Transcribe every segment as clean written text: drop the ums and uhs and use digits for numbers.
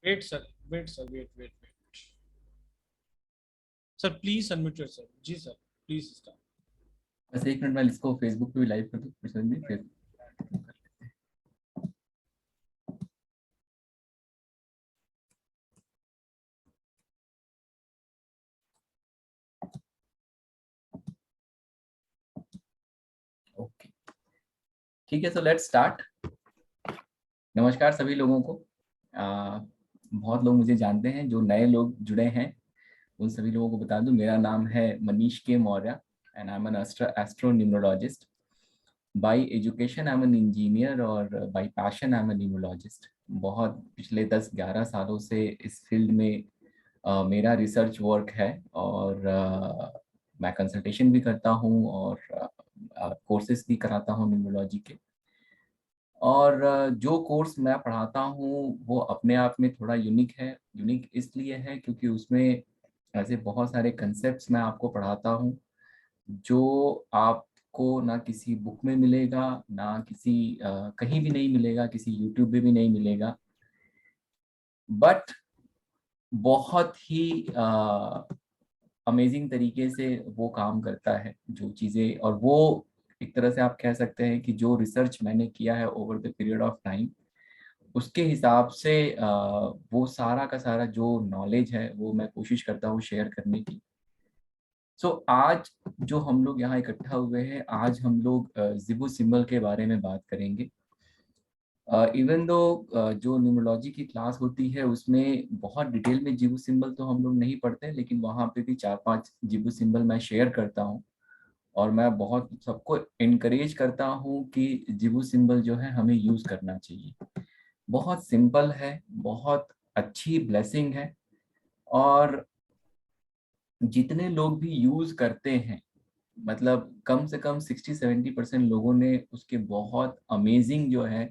Wait sir, wait sir, wait wait wait sir, please unmute yourself. जी sir, please start. बस 1 minute में इसको Facebook पे भी लाइव कर दूँ फिर समझ में फिर ओके ठीक है। So let's start. नमस्कार सभी लोगों को। बहुत लोग मुझे जानते हैं, जो नए लोग जुड़े हैं उन सभी लोगों को बता दूं, मेरा नाम है Manish K Maurya and I am an astro numerologist. By education I am an engineer और by passion I am an numerologist. बहुत पिछले 10-11 सालों से इस फील्ड में मेरा रिसर्च वर्क है और मैं कंसल्टेशन भी करता हूँ और कोर्सेज भी कराता हूँ न्यूमरोलॉजी के। और जो कोर्स मैं पढ़ाता हूँ वो अपने आप में थोड़ा यूनिक है। यूनिक इसलिए है क्योंकि उसमें ऐसे बहुत सारे कंसेप्ट्स मैं आपको पढ़ाता हूँ जो आपको ना किसी बुक में मिलेगा, ना किसी कहीं भी नहीं मिलेगा, किसी यूट्यूब पे भी नहीं मिलेगा। बट बहुत ही अमेजिंग तरीके से वो काम करता है जो चीज़ें, और वो एक तरह से आप कह सकते हैं कि जो रिसर्च मैंने किया है over the period of time, उसके हिसाब से वो सारा का सारा जो नॉलेज है वो मैं कोशिश करता हूँ शेयर करने की। सो आज जो हम लोग यहाँ इकट्ठा हुए हैं, आज हम लोग जिबू सिंबल के बारे में बात करेंगे। इवन दो जो न्यूमरोलॉजी की क्लास होती है उसमें बहुत डिटेल में जिबू सिंबल तो हम लोग नहीं पढ़ते, लेकिन वहाँ पे भी 4-5 जिबू सिंबल मैं शेयर करता हूँ। और मैं बहुत सबको इनकरेज करता हूँ कि जिबू सिंबल जो है हमें यूज करना चाहिए। बहुत सिंपल है, बहुत अच्छी ब्लेसिंग है, और जितने लोग भी यूज करते हैं, मतलब कम से कम 60-70% लोगों ने उसके बहुत अमेजिंग जो है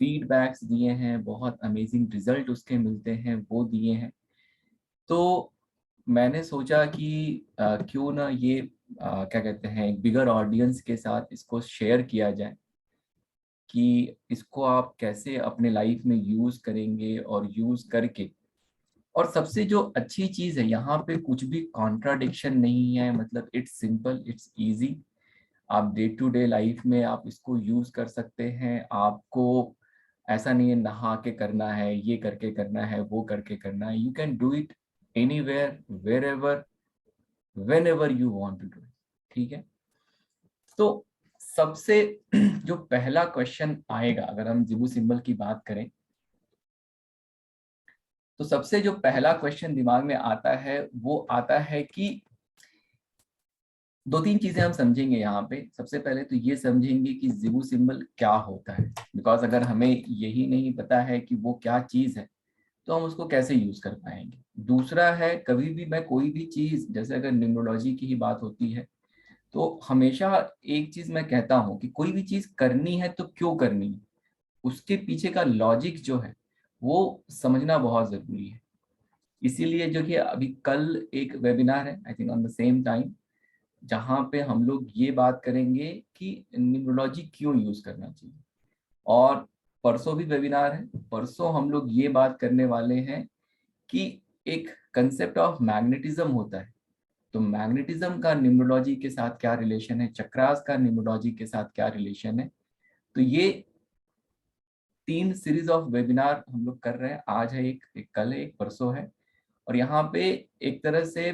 फीडबैक्स दिए हैं, बहुत अमेजिंग रिजल्ट उसके मिलते हैं, वो दिए हैं। तो मैंने सोचा कि क्यों ना ये क्या कहते हैं, एक बिगर ऑडियंस के साथ इसको शेयर किया जाए कि इसको आप कैसे अपने लाइफ में यूज करेंगे और यूज करके। और सबसे जो अच्छी चीज है, यहाँ पे कुछ भी कॉन्ट्राडिक्शन नहीं है, मतलब इट्स सिंपल, इट्स इजी। आप डे टू डे लाइफ में आप इसको यूज कर सकते हैं। आपको ऐसा नहीं है नहा के करना है, ये करके करना है, वो करके करना है। You can do it anywhere, wherever, whenever you want to do. ठीक है। तो सबसे जो पहला क्वेश्चन आएगा अगर हम जिबू सिंबल की बात करें, तो सबसे जो पहला क्वेश्चन दिमाग में आता है वो आता है कि 2-3 चीजें हम समझेंगे यहाँ पे। सबसे पहले तो ये समझेंगे कि जिबू सिंबल क्या होता है, बिकॉज अगर हमें यही नहीं पता है कि वो क्या चीज है तो हम उसको कैसे यूज कर पाएंगे। दूसरा है, कभी भी मैं कोई भी चीज, जैसे अगर न्यूमरोलॉजी की ही बात होती है तो हमेशा एक चीज मैं कहता हूँ कि कोई भी चीज करनी है तो क्यों करनी है, उसके पीछे का लॉजिक जो है वो समझना बहुत जरूरी है। इसीलिए जो कि अभी कल एक वेबिनार है, I think on the same time, जहाँ पे हम लोग ये बात करेंगे कि न्यूमरोलॉजी क्यों यूज करना चाहिए। और परसों भी वेबिनार है, परसों हम लोग ये बात करने वाले हैं कि एक कंसेप्ट ऑफ मैग्नेटिज्म होता है, तो मैग्नेटिज्म का न्यूमरोलॉजी के साथ क्या रिलेशन है, चक्रास का न्यूमरोलॉजी के साथ क्या रिलेशन है। तो ये 3 सीरीज ऑफ वेबिनार हम लोग कर रहे हैं। आज है एक कल है, एक परसों है। और यहाँ पे एक तरह से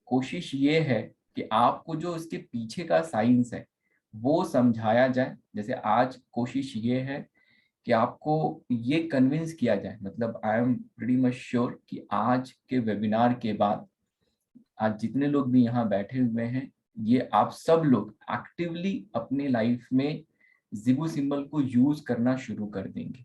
कोशिश ये है कि आपको जो इसके पीछे का साइंस है वो समझाया जाए। जैसे आज कोशिश ये है कि आपको ये कन्विंस किया जाए, मतलब I am pretty much sure कि आज के वेबिनार के बाद आज जितने लोग भी यहाँ बैठे हुए हैं, ये आप सब लोग एक्टिवली अपने लाइफ में जिबू सिंबल को यूज करना शुरू कर देंगे।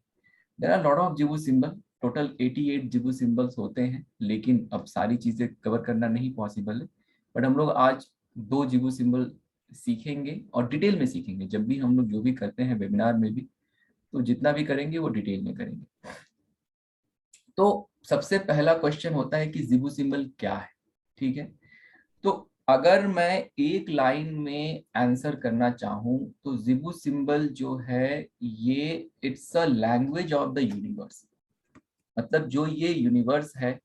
There are lot of Zibu symbol, total 88 Zibu symbols होते हैं, लेकिन अब सारी चीजें कवर करना नहीं पॉसिबल है। बट हम लोग आज 2 जिबू सिंबल सीखेंगे और डिटेल में सीखेंगे। जब भी हम लोग जो भी करते हैं वेबिनार में भी, तो जितना भी करेंगे वो डिटेल में करेंगे। तो सबसे पहला क्वेश्चन होता है कि जिबू सिंबल क्या है। ठीक है। तो अगर मैं एक लाइन में आंसर करना चाहूं तो जिबू सिंबल जो है ये it's a language of the universe. मतलब जो ये यूनिवर्स है,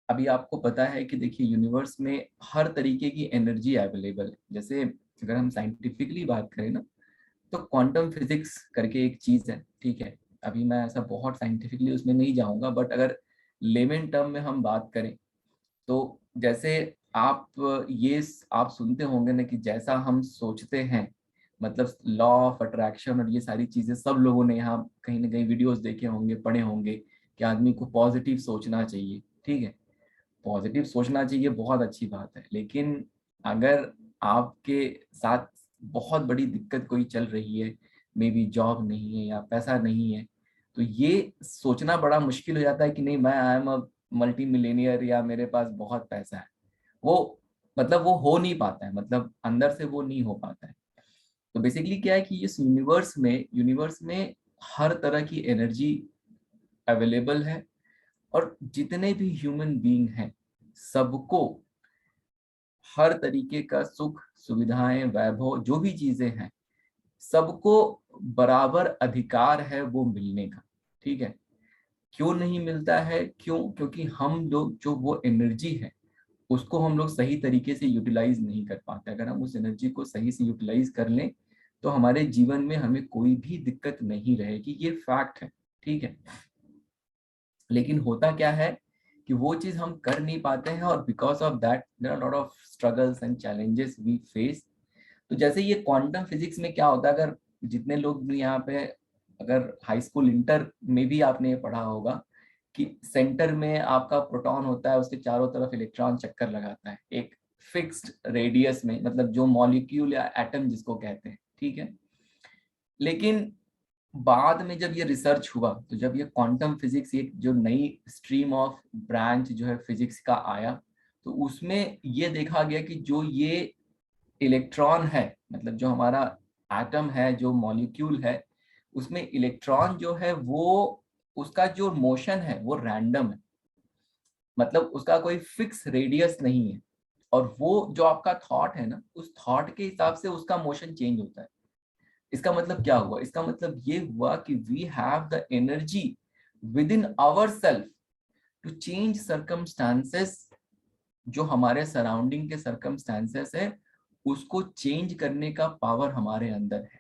अभी आपको पता है कि देखिए यूनिवर्स में हर तरीके की एनर्जी अवेलेबल है। जैसे अगर हम साइंटिफिकली बात करें ना, तो क्वांटम फिजिक्स करके एक चीज है, ठीक है। अभी मैं ऐसा बहुत साइंटिफिकली उसमें नहीं जाऊंगा, बट अगर लेमन टर्म में हम बात करें, तो जैसे आप ये आप सुनते होंगे ना कि जैसा हम सोचते हैं, मतलब लॉ ऑफ अट्रैक्शन और ये सारी चीजें सब लोगों ने यहाँ कहीं ना कहीं वीडियोस देखे होंगे, पढ़े होंगे कि आदमी को पॉजिटिव सोचना चाहिए, ठीक है। पॉजिटिव सोचना चाहिए, बहुत अच्छी बात है, लेकिन अगर आपके साथ बहुत बड़ी दिक्कत कोई चल रही है, मे बी जॉब नहीं है या पैसा नहीं है, तो ये सोचना बड़ा मुश्किल हो जाता है कि नहीं मैं I am a multi Millionaire या मेरे पास बहुत पैसा है। वो मतलब वो हो नहीं पाता है, मतलब अंदर से वो नहीं हो पाता है। तो बेसिकली क्या है कि इस यूनिवर्स में हर तरह की एनर्जी अवेलेबल है, और जितने भी ह्यूमन बीइंग हैं सबको हर तरीके का सुख सुविधाएं वैभव जो भी चीजें हैं, सबको बराबर अधिकार है वो मिलने का, ठीक है। क्यों नहीं मिलता है? क्योंकि हम लोग जो वो एनर्जी है उसको हम लोग सही तरीके से यूटिलाइज नहीं कर पाते। अगर हम उस एनर्जी को सही से यूटिलाइज कर लें तो हमारे जीवन में हमें कोई भी दिक्कत नहीं रहेगी, ये फैक्ट है, ठीक है। लेकिन होता क्या है कि वो चीज हम कर नहीं पाते हैं, और because of that there are lot of struggles and challenges we face. तो जैसे ये क्वांटम फिजिक्स में क्या होता है, अगर जितने लोग भी यहाँ पे, अगर हाई स्कूल इंटर में भी आपने ये पढ़ा होगा कि सेंटर में आपका प्रोटॉन होता है, उसके चारों तरफ इलेक्ट्रॉन चक्कर लगाता है एक फिक्स्ड रेडियस में, मतलब जो मॉलिक्यूल या एटम जिसको कहते हैं, ठीक है। लेकिन बाद में जब ये रिसर्च हुआ, तो जब ये क्वांटम फिजिक्स एक जो नई स्ट्रीम ऑफ ब्रांच जो है फिजिक्स का आया, तो उसमें ये देखा गया कि जो ये इलेक्ट्रॉन है, मतलब जो हमारा एटम है, जो मॉलिक्यूल है, उसमें इलेक्ट्रॉन जो है वो उसका जो मोशन है वो रैंडम है, मतलब उसका कोई फिक्स रेडियस नहीं है। और वो जो आपका थॉट है ना, उस थॉट के हिसाब से उसका मोशन चेंज होता है। इसका मतलब क्या हुआ? इसका मतलब ये हुआ कि we have the energy within our self to change circumstances. जो हमारे सराउंडिंग के सर्कमस्टांसेस है उसको चेंज करने का पावर हमारे अंदर है।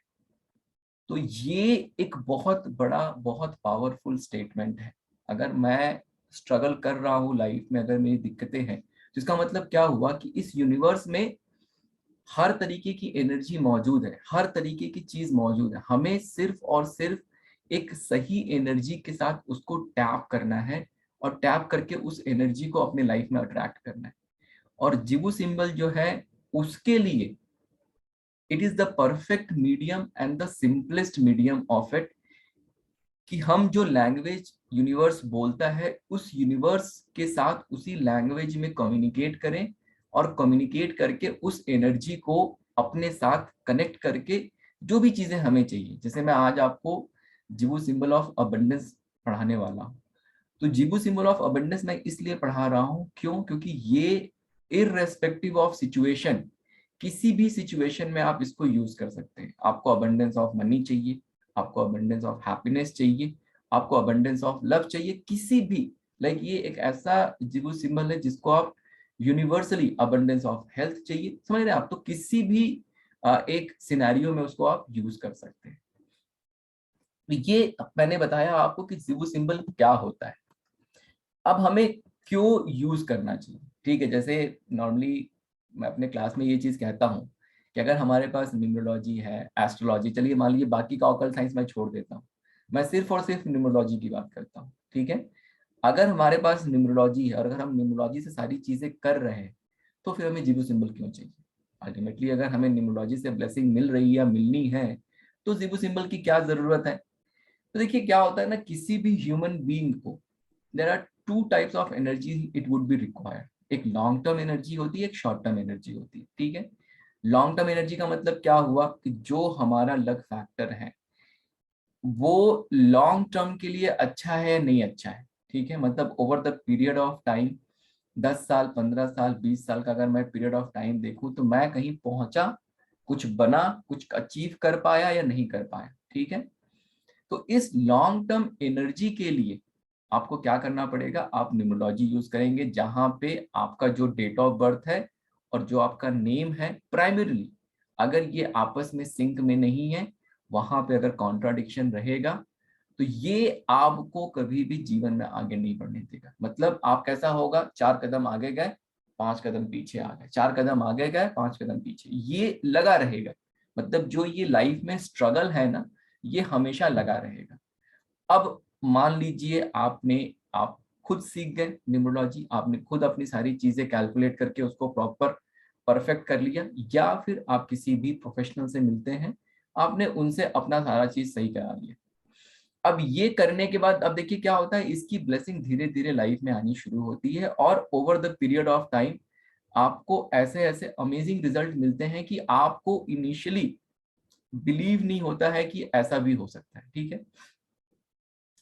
तो ये एक बहुत बड़ा, बहुत पावरफुल स्टेटमेंट है। अगर मैं स्ट्रगल कर रहा हूँ लाइफ में, अगर मेरी दिक्कतें हैं, तो इसका मतलब क्या हुआ कि इस यूनिवर्स में हर तरीके की एनर्जी मौजूद है, हर तरीके की चीज मौजूद है। हमें सिर्फ और सिर्फ एक सही एनर्जी के साथ उसको टैप करना है, और टैप करके उस एनर्जी को अपने लाइफ में अट्रैक्ट करना है। और जिबू सिंबल जो है उसके लिए it is the perfect medium and the simplest medium of it, कि हम जो लैंग्वेज यूनिवर्स बोलता है उस यूनिवर्स के साथ उसी लैंग्वेज में कम्युनिकेट करें, और कम्युनिकेट करके उस एनर्जी को अपने साथ कनेक्ट करके जो भी चीजें हमें चाहिए। जैसे मैं आज आपको जिबू सिंबल ऑफ अबंडेंस पढ़ाने वाला हूँ, तो जिबू सिंबल ऑफ अबंडेंस मैं इसलिए पढ़ा रहा हूँ, क्योंकि ये इररेस्पेक्टिव ऑफ सिचुएशन, किसी भी सिचुएशन में आप इसको यूज कर सकते हैं। आपको अबंडेंस ऑफ मनी चाहिए, आपको अबंडेंस ऑफ हैप्पीनेस चाहिए, आपको अबंडेंस ऑफ लव चाहिए, किसी भी, लाइक ये एक ऐसा जिबू सिंबल है जिसको आप यूनिवर्सली, अबंडेंस ऑफ हेल्थ चाहिए, समझ रहे हैं आप, तो किसी भी एक सिनेरियो में उसको आप यूज कर सकते हैं। तो ये मैंने बताया आपको कि जिबू सिंबल क्या होता है। अब हमें क्यों यूज करना चाहिए, ठीक है। जैसे नॉर्मली मैं अपने क्लास में ये चीज कहता हूँ कि अगर हमारे पास न्यूमरोलॉजी है, एस्ट्रोलॉजी, चलिए मान लीजिए बाकी का ऑकल्ट साइंस मैं छोड़ देता हूँ, मैं सिर्फ और सिर्फ न्यूमरोलॉजी की बात करता हूँ, ठीक है। अगर हमारे पास न्यूमरोलॉजी है और अगर हम न्यूमरोलॉजी से सारी चीजें कर रहे हैं, तो फिर हमें जिबू सिंबल क्यों चाहिए? अल्टीमेटली अगर हमें न्यूमरोलॉजी से ब्लेसिंग मिल रही है या मिलनी है, तो जिबू सिंबल की क्या जरूरत है? तो देखिए क्या होता है ना, किसी भी ह्यूमन बीइंग को there are two types of energy it would be required. एक लॉन्ग टर्म एनर्जी होती है, एक शॉर्ट टर्म एनर्जी होती है, ठीक है। लॉन्ग टर्म एनर्जी का मतलब क्या हुआ कि जो हमारा लक फैक्टर है वो लॉन्ग टर्म के लिए अच्छा है या नहीं अच्छा है, ठीक है। मतलब over the period of time, 10 साल, 15 साल, 20 साल का अगर मैं पीरियड ऑफ टाइम देखूं, तो मैं कहीं पहुंचा, कुछ बना, कुछ अचीव कर पाया या नहीं कर पाया, ठीक है। तो इस लॉन्ग टर्म एनर्जी के लिए आपको क्या करना पड़ेगा, आप न्यूमरोलॉजी यूज करेंगे जहां पे आपका जो डेट ऑफ बर्थ है और जो आपका नेम है प्राइमरीली, अगर ये आपस में सिंक में नहीं है, वहां पे अगर कॉन्ट्राडिक्शन रहेगा तो ये आपको कभी भी जीवन में आगे नहीं बढ़ने देगा। मतलब आप कैसा होगा, 4 कदम आगे गए 5 कदम पीछे आ गए, 4 कदम आगे गए 5 कदम पीछे, ये लगा रहेगा। मतलब जो ये लाइफ में स्ट्रगल है ना, ये हमेशा लगा रहेगा। अब मान लीजिए आप खुद सीख गए न्यूमरोलॉजी, आपने खुद अपनी सारी चीजें कैलकुलेट करके उसको प्रॉपर परफेक्ट कर लिया, या फिर आप किसी भी प्रोफेशनल से मिलते हैं, आपने उनसे अपना सारा चीज सही करा लिया। अब ये करने के बाद अब देखिए क्या होता है, इसकी ब्लेसिंग धीरे धीरे लाइफ में आनी शुरू होती है, और over the period of time आपको ऐसे ऐसे अमेजिंग रिजल्ट मिलते हैं कि आपको इनिशियली बिलीव नहीं होता है कि ऐसा भी हो सकता है। ठीक है,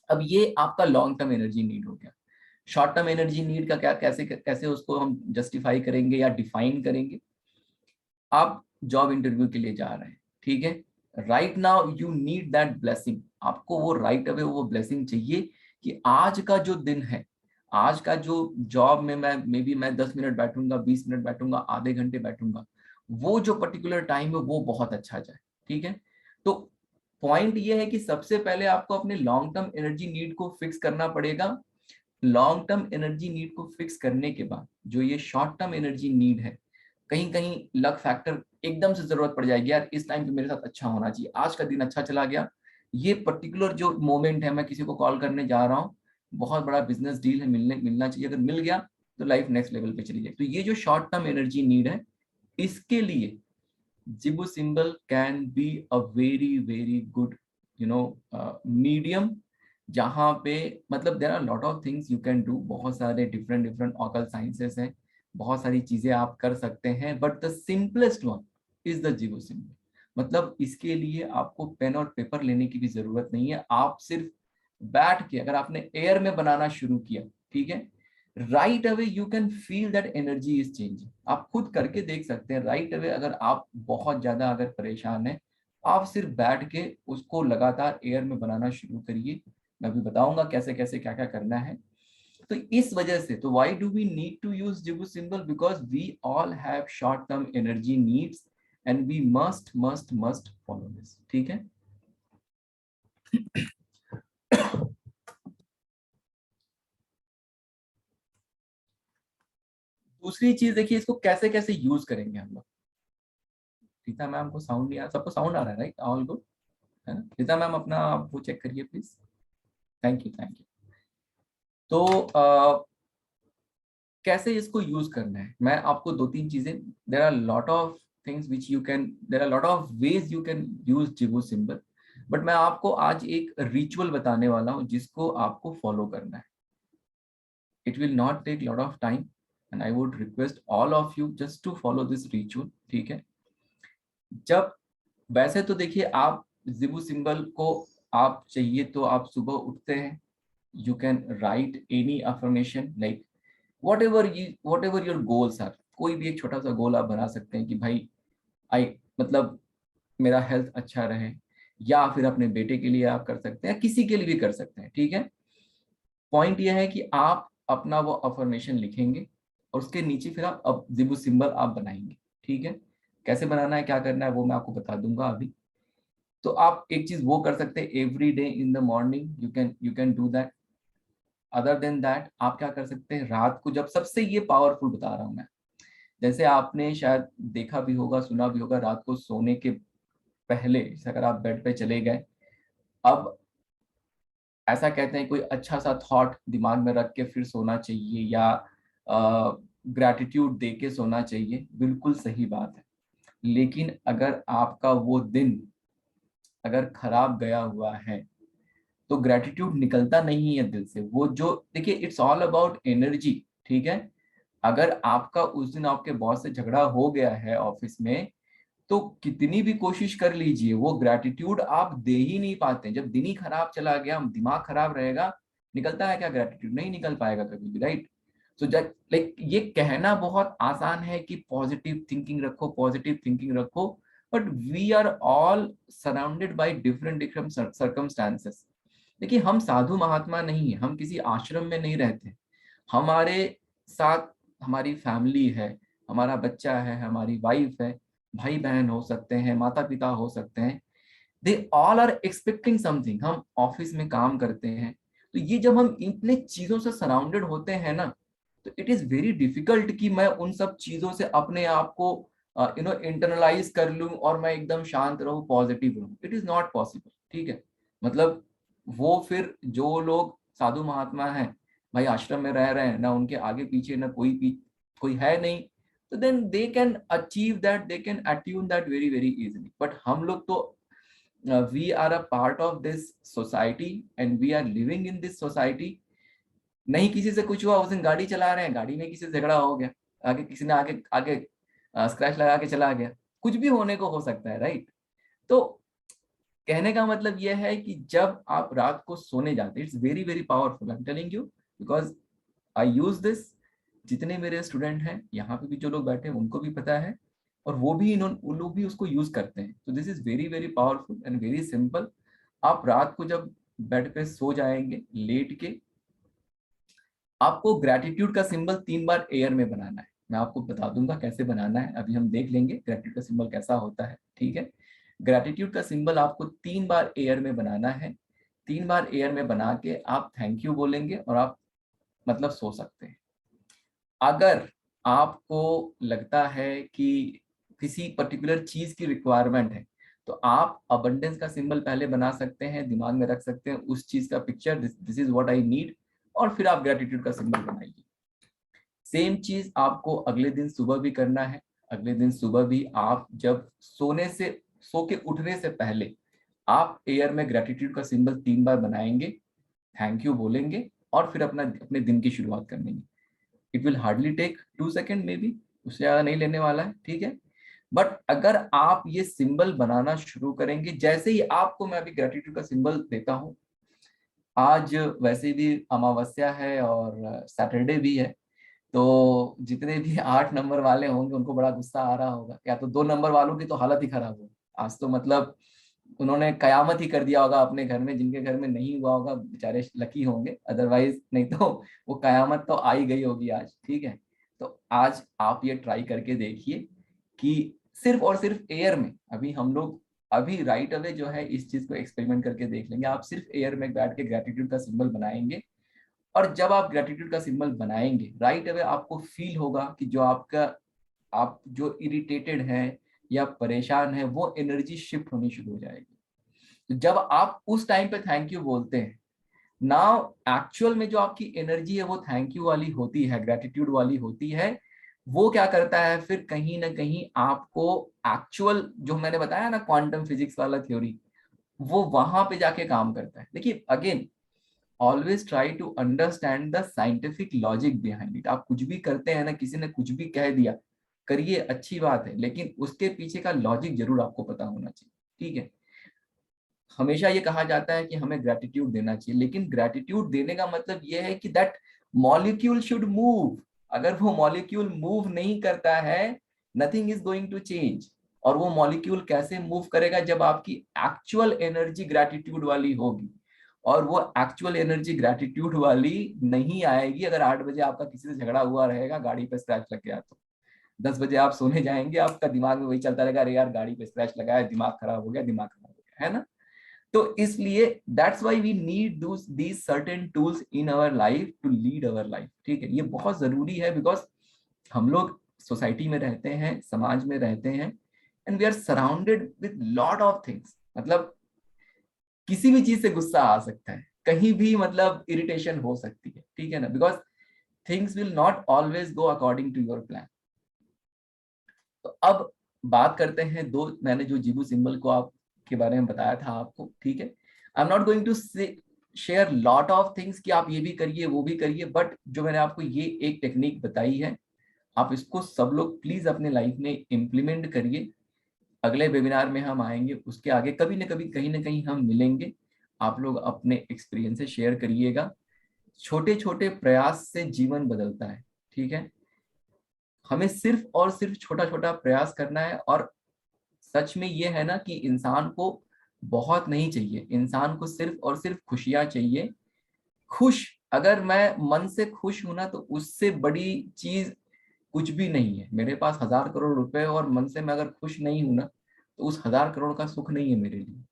अब ये आपका लॉन्ग टर्म एनर्जी नीड हो गया। शॉर्ट टर्म एनर्जी नीड का क्या, कैसे कैसे उसको हम जस्टिफाई करेंगे या डिफाइन करेंगे। आप जॉब इंटरव्यू के लिए जा रहे हैं, ठीक है, right now you need that blessing, आपको वो राइट अवे वो ब्लेसिंग चाहिए कि आज का जो दिन है, आज का जो जॉब में मैं मे बी मैं 10 मिनट बैठूंगा, 20 मिनट बैठूंगा, आधे घंटे बैठूंगा, वो जो पर्टिकुलर टाइम है वो बहुत अच्छा जाए। ठीक है, तो पॉइंट ये है कि सबसे पहले आपको अपने लॉन्ग टर्म एनर्जी नीड को फिक्स करना पड़ेगा। लॉन्ग टर्म एनर्जी नीड को फिक्स करने के बाद जो ये शॉर्ट टर्म एनर्जी नीड है, कहीं कहीं लक फैक्टर एकदम से जरूरत पड़ जाएगी, यार इस टाइम पे मेरे साथ अच्छा होना चाहिए, आज का दिन अच्छा चला गया, ये पर्टिकुलर जो मोमेंट है, मैं किसी को कॉल करने जा रहा हूँ, बहुत बड़ा बिजनेस डील है, मिलना चाहिए, अगर मिल गया तो लाइफ नेक्स्ट लेवल पे चली जाए। तो ये जो शॉर्ट टर्म एनर्जी नीड है, इसके लिए Zibu symbol can be a very very good medium, जहाँ पे मतलब there are lot of things you can do, बहुत सारे डिफरेंट डिफरेंट ऑकल साइंसेस हैं, बहुत सारी चीजें आप कर सकते हैं, but the simplest one is the Zibu symbol. मतलब इसके लिए आपको पेन और पेपर लेने की भी जरूरत नहीं है, आप सिर्फ बैठ के, अगर आपने एयर में बनाना शुरू किया, ठीक है, right away you can feel that energy is changing. आप खुद करके देख सकते हैं राइट अवे, अगर आप बहुत ज्यादा अगर परेशान है, आप सिर्फ बैठ के उसको लगातार एयर में बनाना शुरू करिए। मैं भी बताऊंगा कैसे कैसे क्या क्या करना है। तो इस वजह से, तो why do we need to use Zibu symbol, because we all have short term energy needs and we must must must follow this. ठीक है, दूसरी चीज देखिए, इसको कैसे कैसे यूज करेंगे हम लोग। रीता मैम को साउंड नहीं आ रहा, सबको साउंड आ रहा है राइट, ऑल गुड है ना। रीता मैम अपना आप वो चेक करिए please, thank you thank you. तो कैसे इसको यूज करना है, मैं आपको 2-3 चीजें, there are lot of things which you can, there are lot of ways you can use Zibu symbol, but मैं आपको आज एक रिचुअल बताने वाला हूं जिसको आपको फॉलो करना है। It will not take lot of time and I would request all of you just to follow this ritual. ठीक है, जब वैसे तो देखिए आप जिबू सिंबल को आप चाहिए तो आप सुबह उठते हैं, you can write any affirmation like whatever your goals are, कोई भी एक छोटा सा गोल आप बना सकते हैं कि भाई आई मतलब मेरा हेल्थ अच्छा रहे, या फिर अपने बेटे के लिए आप कर सकते हैं, किसी के लिए भी कर सकते हैं। ठीक है, पॉइंट यह है कि आप अपना वो अफर्मेशन लिखेंगे और उसके नीचे फिर आप अब जिबू सिंबल आप बनाएंगे। ठीक है, कैसे बनाना है क्या करना है वो मैं आपको बता दूंगा अभी। तो आप एक चीज वो कर सकते हैं, every day in the morning you can do that. Other than that आप क्या कर सकते हैं, रात को, जब सबसे ये पावरफुल बता रहा हूं मैं, जैसे आपने शायद देखा भी होगा सुना भी होगा, रात को सोने के पहले जैसे अगर आप बेड पे चले गए, अब ऐसा कहते हैं कोई अच्छा सा थॉट दिमाग में रख के फिर सोना चाहिए, या ग्रैटिट्यूड दे के सोना चाहिए, बिल्कुल सही बात है। लेकिन अगर आपका वो दिन अगर खराब गया हुआ है तो ग्रेटिट्यूड निकलता नहीं है दिल से, वो जो देखिए इट्स ऑल अबाउट एनर्जी। ठीक है, अगर आपका उस दिन आपके बॉस से झगड़ा हो गया है ऑफिस में, तो कितनी भी कोशिश कर लीजिए वो ग्रेटिट्यूड आप दे ही नहीं पाते। जब दिन ही खराब चला गया, दिमाग खराब रहेगा, निकलता है क्या ग्रेटिट्यूड, नहीं निकल पाएगा कभी भी, राइट। सो जब लाइक ये कहना बहुत आसान है कि पॉजिटिव थिंकिंग रखो, पॉजिटिव थिंकिंग रखो, but we are all surrounded by different different circumstances. देखिए हम साधु महात्मा नहीं है, हम किसी आश्रम में नहीं रहते, हमारे साथ हमारी फैमिली है, हमारा बच्चा है, हमारी वाइफ है, भाई बहन हो सकते हैं, माता पिता हो सकते हैं, they all are expecting something. हम ऑफिस में काम करते हैं, तो ये जब हम इतने चीजों से सराउंडेड होते हैं ना, तो इट इज वेरी डिफिकल्ट कि मैं उन सब चीजों से अपने आप को इंटरनलाइज कर लूं और मैं एकदम शांत रहूं, पॉजिटिव रहूं। इट इज नॉट पॉसिबल, ठीक है। मतलब वो फिर जो लोग साधु महात्मा हैं, भाई आश्रम में रह रहे हैं ना, उनके आगे पीछे ना कोई है नहीं, तो then they can achieve that, they can attune that very very easily. But हम लोग तो we are a part of this society and we are living in this society। नहीं किसी से कुछ हुआ, उस दिन गाड़ी चला रहे हैं, गाड़ी में किसी से झगड़ा हो गया, आगे किसी ने आगे आगे स्क्रैच लगा के चला गया, कुछ भी होने को हो सकता है, राइट। तो कहने का मतलब यह है कि जब आप रात को सोने जाते हैं, it's very very powerful, I am telling you, because I use this. जितने मेरे स्टूडेंट हैं यहाँ पे भी जो लोग बैठे हैं उनको भी पता है, और वो लोग भी उसको यूज करते हैं। तो this is very very powerful and very simple. आप रात को जब बेड पे सो जाएंगे लेट के, आपको ग्रेटिट्यूड का सिंबल 3 बार एयर में बनाना है। मैं आपको बता दूंगा कैसे बनाना है, अभी हम देख लेंगे ग्रेटिट्यूड का सिंबल कैसा होता है, ठीक है। ग्रेटिट्यूड का सिंबल आपको 3 बार एयर में बनाना है। 3 बार एयर में बना के आप थैंक यू बोलेंगे और आप मतलब सो सकते हैं। अगर आपको लगता है कि किसी पर्टिकुलर चीज की रिक्वायरमेंट है, तो आप अबंडेंस का सिंबल पहले बना सकते हैं, दिमाग में रख सकते हैं उस चीज का picture, this is what I need, और फिर आप ग्रेटिट्यूड का सिंबल बनाइए। सेम चीज आपको अगले दिन सुबह भी करना है। अगले दिन सुबह भी आप जब सो के उठने से पहले आप एयर में ग्रेटिट्यूड का सिंबल 3 बार बनाएंगे, थैंक यू बोलेंगे और फिर अपने दिन की शुरुआत करेंगे। It will hardly take 2 second maybe, उससे ज्यादा नहीं लेने वाला है, ठीक है। बट अगर आप ये सिंबल बनाना शुरू करेंगे, जैसे ही आपको मैं अभी ग्रेटिट्यूड का सिंबल देता हूँ, आज वैसे भी अमावस्या है और सैटरडे भी है, तो जितने भी 8 नंबर वाले होंगे उनको बड़ा गुस्सा आ रहा होगा, या तो 2 नंबर वालों की तो हालत ही खराब हो। आज तो मतलब उन्होंने कयामत ही कर दिया होगा अपने घर में, जिनके घर में नहीं हुआ होगा बेचारे लकी होंगे, अदरवाइज नहीं तो वो कयामत तो आ ही गई होगी आज, ठीक है। तो आज आप ये ट्राई करके देखिए कि सिर्फ और सिर्फ एयर में, अभी हम लोग अभी राइट अवे जो है इस चीज को एक्सपेरिमेंट करके देख लेंगे। आप सिर्फ एयर में बैठ के ग्रेटिट्यूड का सिंबल बनाएंगे, और जब आप ग्रेटिट्यूड का सिंबल बनाएंगे राइट अवे आपको फील होगा कि आप जो इरिटेटेड है या परेशान है, वो एनर्जी शिफ्ट होनी शुरू हो जाएगी। तो जब आप उस टाइम पे थैंक यू बोलते हैं, नाउ एक्चुअल में जो आपकी एनर्जी है वो थैंक यू वाली होती है, ग्रेटिट्यूड वाली होती है। वो क्या करता है फिर कहीं ना कहीं आपको एक्चुअल जो मैंने बताया ना क्वांटम फिजिक्स वाला थ्योरी, वो वहां पे जाके काम करता है। देखिए again, always try to understand the scientific logic behind it. आप कुछ भी करते हैं ना, किसी ने कुछ भी कह दिया, करिए, अच्छी बात है, लेकिन उसके पीछे का लॉजिक जरूर आपको पता होना चाहिए, ठीक है। हमेशा ये कहा जाता है कि हमें ग्रेटिट्यूड देना चाहिए, लेकिन ग्रेटिट्यूड देने का मतलब ये है कि दैट मॉलिक्यूल शुड मूव। अगर वो मॉलिक्यूल मूव नहीं करता है, nothing is going to change. और वो मॉलिक्यूल कैसे मूव करेगा, जब आपकी एक्चुअल एनर्जी ग्रेटिट्यूड वाली होगी। और वो एक्चुअल एनर्जी ग्रेटिट्यूड वाली नहीं आएगी अगर 8 बजे आपका किसी से झगड़ा हुआ रहेगा, गाड़ी पे स्क्रैच लग गया तो 10 बजे आप सोने जाएंगे, आपका दिमाग में वही चलता रहेगा, अरे यार गाड़ी पे स्क्रैच लगा है, दिमाग खराब हो गया, दिमाग खराब हो गया, है ना। तो इसलिए that's why we need these certain tools in our life to lead our life, ठीक है। ये बहुत जरूरी है, बिकॉज हम लोग सोसाइटी में रहते हैं, समाज में रहते हैं, and we are surrounded with lot of things. मतलब किसी भी चीज से गुस्सा आ सकता है, कहीं भी मतलब इरिटेशन हो सकती है, ठीक है ना, because things will not always go according to your plan. तो अब बात करते हैं दो, मैंने जो जीबू सिंबल को आप के बारे में बताया था आपको, ठीक है। I am not going to share lot of things कि आप ये भी करिए वो भी करिए, बट जो मैंने आपको ये एक टेक्निक बताई है, आप इसको सब लोग प्लीज अपने लाइफ में इम्प्लीमेंट करिए। अगले वेबिनार में हम आएंगे, उसके आगे कभी ना कभी कहीं ना कहीं हम मिलेंगे। आप लोग अपने एक्सपीरियंसेस शेयर करिएगा। छोटे छोटे प्रयास से जीवन बदलता है, ठीक है। हमें सिर्फ और सिर्फ छोटा छोटा प्रयास करना है, और सच में ये है ना कि इंसान को बहुत नहीं चाहिए, इंसान को सिर्फ और सिर्फ खुशियां चाहिए। खुश, अगर मैं मन से खुश हूं ना तो उससे बड़ी चीज कुछ भी नहीं है। मेरे पास 1,000 करोड़ रुपए और मन से मैं अगर खुश नहीं हूं ना तो उस 1,000 करोड़ का सुख नहीं है मेरे लिए।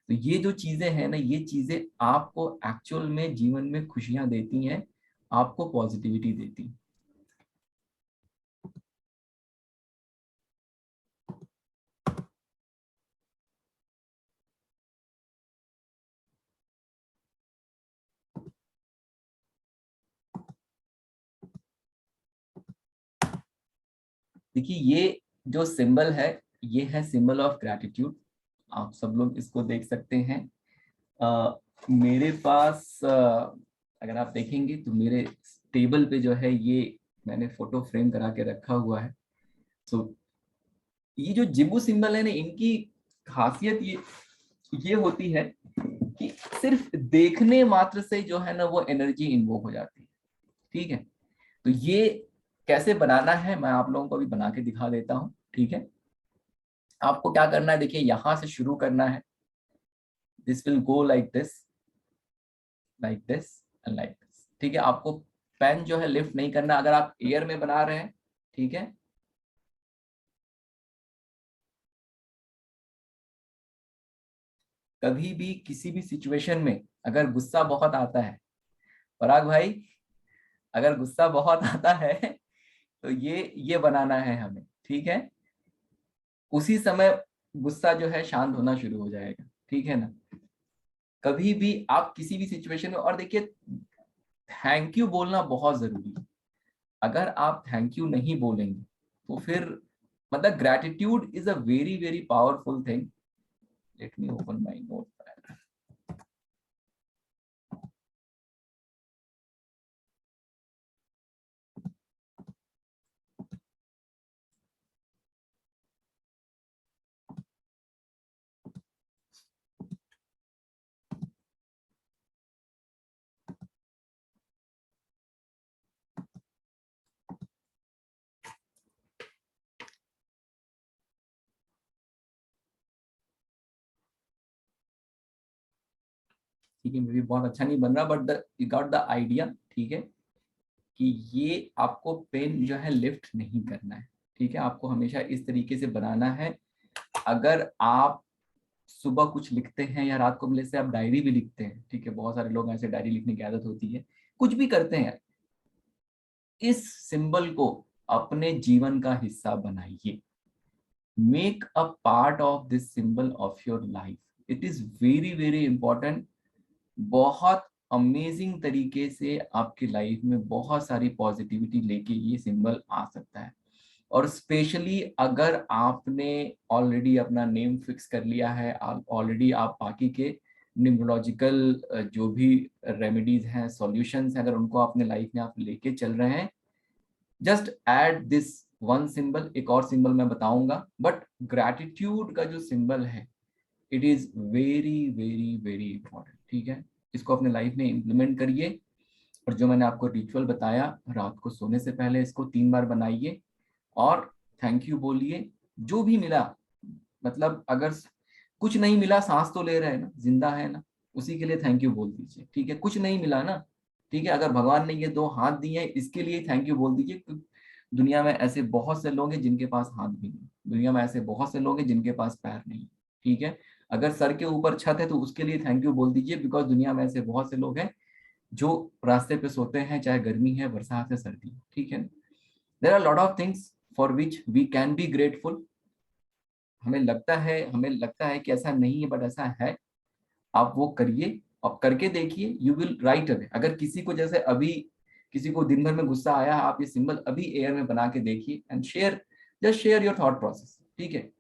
तो ये जो चीजें हैं ना, ये चीजें आपको एक्चुअल में जीवन में खुशियां देती हैं, आपको पॉजिटिविटी देती हैं। देखिए ये जो सिंबल है, ये है सिंबल ऑफ ग्रैटिट्यूड। आप सब लोग इसको देख सकते हैं। मेरे पास अगर आप देखेंगे तो मेरे टेबल पे जो है ये मैंने फोटो फ्रेम करा के रखा हुआ है। तो ये जो जिबू सिंबल है ना, इनकी खासियत ये होती है कि सिर्फ देखने मात्र से जो है ना वो एनर्जी इन्वोक हो जाती है। ठीक है, तो ये कैसे बनाना है मैं आप लोगों को अभी बना के दिखा देता हूँ। ठीक है, आपको क्या करना है, देखिए यहां से शुरू करना है। This will go like this, like this and like this. ठीक है, आपको पेन जो है लिफ्ट नहीं करना अगर आप एयर में बना रहे हैं। ठीक है, कभी भी किसी भी सिचुएशन में अगर गुस्सा बहुत आता है, पराग भाई, अगर गुस्सा बहुत आता है तो ये बनाना है हमें। ठीक है, उसी समय गुस्सा जो है शांत होना शुरू हो जाएगा। ठीक है ना, कभी भी आप किसी भी सिचुएशन में, और देखिए थैंक यू बोलना बहुत जरूरी है। अगर आप थैंक यू नहीं बोलेंगे तो फिर मतलब gratitude is a very very powerful thing. Let me open my notepad. ठीक है, मे भी बहुत अच्छा नहीं बन रहा but the you got the idea. ठीक है, कि ये आपको पेन जो है लिफ्ट नहीं करना है। ठीक है, आपको हमेशा इस तरीके से बनाना है। अगर आप सुबह कुछ लिखते हैं या रात को मिले से आप डायरी भी लिखते हैं, ठीक है, बहुत सारे लोग ऐसे डायरी लिखने की आदत होती है, कुछ भी करते हैं, इस सिंबल को अपने जीवन का हिस्सा बनाइए। Make a part of this symbol of your life. It is very very important. बहुत अमेजिंग तरीके से आपकी लाइफ में बहुत सारी पॉजिटिविटी लेके ये सिंबल आ सकता है। और स्पेशली अगर आपने ऑलरेडी अपना नेम फिक्स कर लिया है, ऑलरेडी आप बाकी के न्यूमरोलॉजिकल जो भी रेमेडीज हैं, सॉल्यूशंस हैं, अगर उनको अपने लाइफ में आप लेके चल रहे हैं, just add this one symbol. एक और सिंबल मैं बताऊंगा, बट ग्रैटिट्यूड का जो सिंबल है, it is very very very important. ठीक है, इसको अपने लाइफ में इम्प्लीमेंट करिए। और जो मैंने आपको रिचुअल बताया, रात को सोने से पहले इसको 3 बार बनाइए और थैंक यू बोलिए। जो भी मिला, मतलब अगर कुछ नहीं मिला, सांस तो ले रहे हैं ना, जिंदा है ना, उसी के लिए थैंक यू बोल दीजिए। ठीक है, कुछ नहीं मिला ना, ठीक है, अगर भगवान ने ये 2 हाथ दिए हैं इसके लिए थैंक यू बोल दीजिए। दुनिया में ऐसे बहुत से लोग हैं जिनके पास हाथ भी नहीं, दुनिया में ऐसे बहुत से लोग हैं जिनके पास पैर नहीं। ठीक है, अगर सर के ऊपर छत है तो उसके लिए थैंक यू बोल दीजिए, बिकॉज दुनिया में ऐसे बहुत से लोग हैं जो रास्ते पे सोते हैं, चाहे गर्मी है, बरसात है, सर्दी है। ठीक है, there are lot of things for which we can be grateful. हमें लगता है कि ऐसा नहीं है, बट ऐसा है। आप वो करिए, आप करके देखिए, यू विल राइट अवे। अगर किसी को जैसे अभी किसी को दिन भर में गुस्सा आया, आप ये सिंबल अभी एयर में बना के देखिए and share, just share your thought process. ठीक है,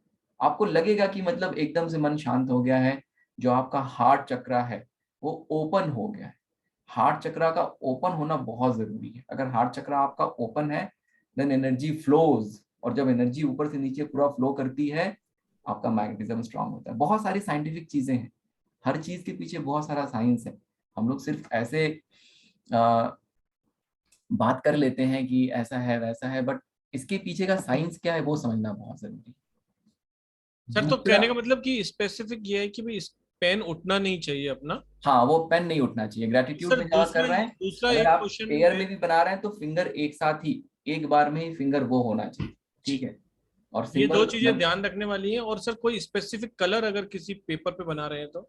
आपको लगेगा कि मतलब एकदम से मन शांत हो गया है। जो आपका हार्ट चक्रा है वो ओपन हो गया है। हार्ट चक्रा का ओपन होना बहुत जरूरी है। अगर हार्ट चक्रा आपका ओपन है, देन एनर्जी फ्लोज, और जब एनर्जी ऊपर से नीचे पूरा फ्लो करती है, आपका मैग्नेटिज्म स्ट्रांग होता है। बहुत सारी साइंटिफिक चीजें हैं, हर चीज के पीछे बहुत सारा साइंस है। हम लोग सिर्फ ऐसे आ, बात कर लेते हैं कि ऐसा है वैसा है, बट इसके पीछे का साइंस क्या है वो समझना बहुत जरूरी है। सर तो दूसरा, कहने का मतलब कि स्पेसिफिक ये है कि भाई पेन उठना नहीं चाहिए अपना। हाँ वो पेन नहीं उठना चाहिए। ग्रेटिट्यूड सर में जहाँ कर रहे हैं, दूसरा अगर एक आप क्वेश्चन एयर है। में भी बना रहे हैं तो फिंगर एक साथ ही, एक बार में ही फिंगर वो होना चाहिए, ठीक है। और ये दो सिंबल चीजें ध्यान रखने वाली हैं। और सर कोई स्पेसिफिक कलर अगर किसी पेपर पे बना रहे हैं तो?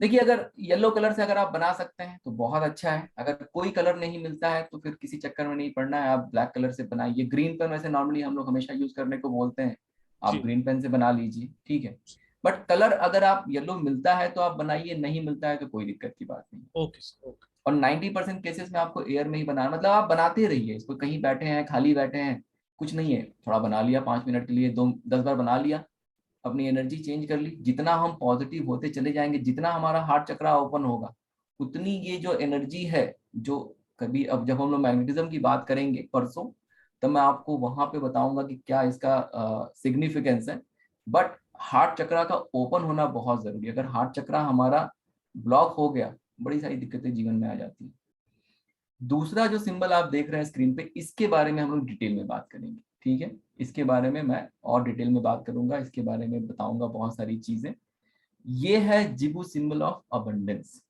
देखिए, अगर येलो कलर से अगर आप बना सकते हैं तो बहुत अच्छा है। अगर कोई कलर नहीं मिलता है तो फिर किसी चक्कर में नहीं पड़ना है, आप ब्लैक कलर से बनाइए। ग्रीन पेन वैसे नॉर्मली हम लोग हमेशा यूज करने को बोलते हैं, आप जी। ग्रीन पेन से बना लीजिए, ठीक है। बट कलर अगर आप येलो मिलता है तो आप बनाइए, नहीं मिलता है तो कोई दिक्कत की बात नहीं। Okay sir, okay. और 90% केसेस में आपको एयर में ही बनाना, मतलब आप बनाते रहिए इसको। कहीं बैठे हैं, खाली बैठे हैं, कुछ नहीं है, थोड़ा बना लिया 5 मिनट के लिए, 2-10 बार बना लिया, अपनी एनर्जी चेंज कर ली। जितना हम पॉजिटिव होते चले जाएंगे, जितना हमारा हार्ट चक्रा ओपन होगा, उतनी ये जो एनर्जी है, जो कभी, अब जब हम लोग मैग्नेटिज्म की बात करेंगे परसों, तब मैं आपको वहां पे बताऊंगा कि क्या इसका सिग्निफिकेंस है। बट हार्ट चक्रा का ओपन होना बहुत जरूरी है। अगर हार्ट चक्रा हमारा ब्लॉक हो गया, बड़ी सारी दिक्कतें जीवन में आ जाती हैं। दूसरा जो सिंबल आप देख रहे हैं स्क्रीन पे, इसके बारे में हम लोग डिटेल में बात करेंगे, ठीक है। इसके बारे में मैं और डिटेल में बात करूंगा, इसके बारे में बताऊंगा बहुत सारी चीजें। ये है Zibu symbol of abundance.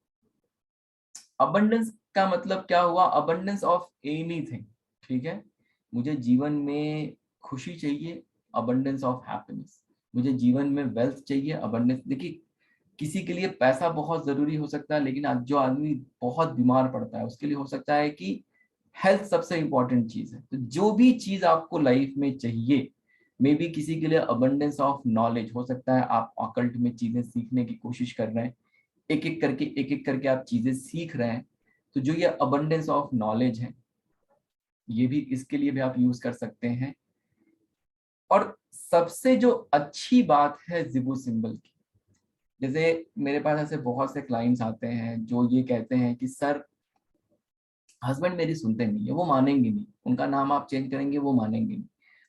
Abundance का मतलब क्या हुआ? अबंडेंस ऑफ एनीथिंग, ठीक है। मुझे जीवन में खुशी चाहिए, अबंडेंस ऑफ हैप्पीनेस। मुझे जीवन में वेल्थ चाहिए, अबंडेंस। देखिए, किसी के लिए पैसा बहुत जरूरी हो सकता है, लेकिन आज जो आदमी बहुत बीमार पड़ता है उसके लिए हो सकता है कि हेल्थ सबसे इंपॉर्टेंट चीज है। तो जो भी चीज आपको लाइफ में चाहिए, मे बी किसी के लिए अबंडेंस ऑफ नॉलेज हो सकता है, आप ऑकल्ट में चीजें सीखने की कोशिश कर रहे हैं, एक एक करके आप चीजें सीख रहे हैं। तो जो ये अबंडेंस ऑफ नॉलेज है, ये भी, इसके लिए भी आप यूज कर सकते हैं। और सबसे जो अच्छी बात है जिबू सिंबल की, जैसे मेरे पास ऐसे बहुत से क्लाइंट्स आते हैं जो ये कहते हैं कि सर, हस्बैंड मेरी सुनते नहीं है, वो मानेंगे नहीं, उनका नाम आप चेंज करेंगे वो मानेंगे नहीं।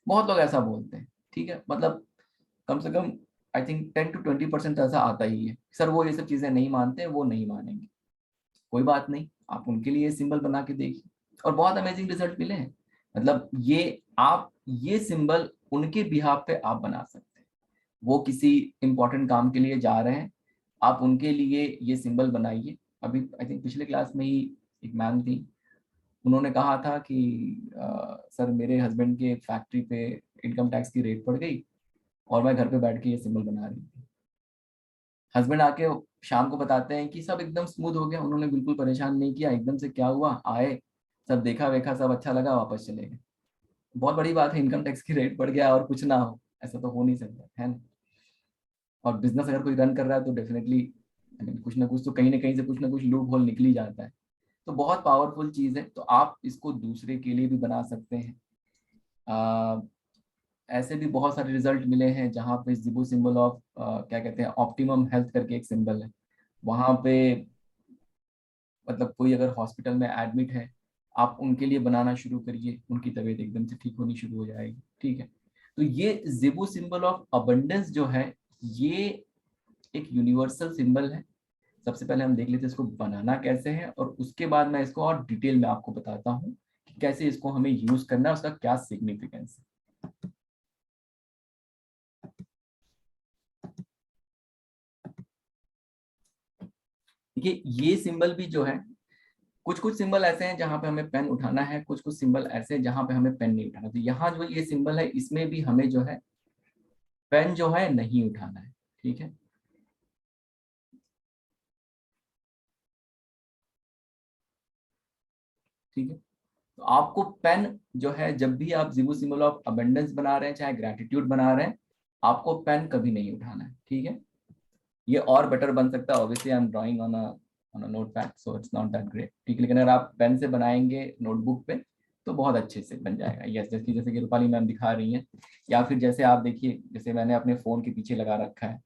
बहुत लोग ऐसा बोलते हैं, ठीक है। मतलब कम से कम आई थिंक 10 to 20% ऐसा आता ही है, सर वो ये सब चीजें नहीं मानते, वो नहीं मानेंगे। कोई बात नहीं, आप उनके लिए सिंबल बना के देखिए, और बहुत अमेजिंग रिजल्ट मिले हैं। मतलब ये, आप ये सिंबल उनके बिहाफ पे आप बना सकते हैं। वो किसी इंपॉर्टेंट काम के लिए जा रहे हैं, आप उनके लिए ये सिंबल बनाइए। अभी आई थिंक पिछले क्लास में ही एक मैम थी, उन्होंने कहा था कि सर, मेरे हस्बैंड के फैक्ट्री पे इनकम टैक्स की रेट पड़ गई और मैं घर पे बैठ के ये सिंबल बना रही थी। हस्बैंड आके शाम को बताते हैं कि सब एकदम स्मूथ हो गया, उन्होंने बिल्कुल परेशान नहीं किया। एकदम से क्या हुआ, आए, सब देखा वेखा, सब अच्छा लगा, वापस चले गए। बहुत बड़ी बात है, इनकम टैक्स की रेट बढ़ गया और कुछ ना हो, ऐसा तो हो नहीं सकता है ना। और बिजनेस अगर कोई रन कर रहा है तो डेफिनेटली कुछ ना कुछ तो, कहीं ना कहीं से कुछ ना कुछ लूप होल निकल ही जाता है। तो बहुत पावरफुल चीज है, तो आप इसको दूसरे के लिए भी बना सकते हैं। आ, ऐसे भी बहुत सारे रिजल्ट मिले हैं जहाँ पे जिबू सिंबल ऑफ, क्या कहते हैं, ऑप्टिमम हेल्थ करके एक सिंबल है। वहाँ पे, मतलब कोई अगर हॉस्पिटल में एडमिट है, आप उनके लिए बनाना शुरू करिए, उनकी तबीयत एकदम से ठीक होनी शुरू हो जाएगी, ठीक है। तो ये जिबू सिंबल ऑफ अबंडेंस जो है, ये एक यूनिवर्सल सिंबल है। सबसे पहले हम देख लेते हैं इसको बनाना कैसे है, और उसके बाद मैं इसको और डिटेल में आपको बताता हूँ कि कैसे इसको हमें यूज करना है, उसका क्या सिग्निफिकेंस है। देखिए, ये सिंबल भी जो है, कुछ कुछ सिंबल ऐसे हैं जहां पे हमें पेन उठाना है, कुछ कुछ सिंबल ऐसे हैं जहां पे हमें पेन नहीं उठाना। तो यहाँ जो ये सिंबल है, इसमें भी हमें जो है पेन जो है नहीं उठाना है, ठीक है। ठीक है, तो आपको पेन जो है, जब भी आप जिबू सिंबल ऑफ अबंडेंस बना रहे हैं, चाहे ग्रेटिट्यूड बना रहे हैं, आपको पेन कभी नहीं उठाना है, ठीक है। ये और बेटर बन सकता है, obviously I am drawing on a notepad, so it's not that great, ठीक है। लेकिन अगर आप पेन से बनाएंगे नोटबुक पे तो बहुत अच्छे से बन जाएगा। यस, जैसे कि रूपाली मैम दिखा रही हैं, या फिर जैसे आप देखिए, जैसे मैंने अपने फोन के पीछे लगा रखा है,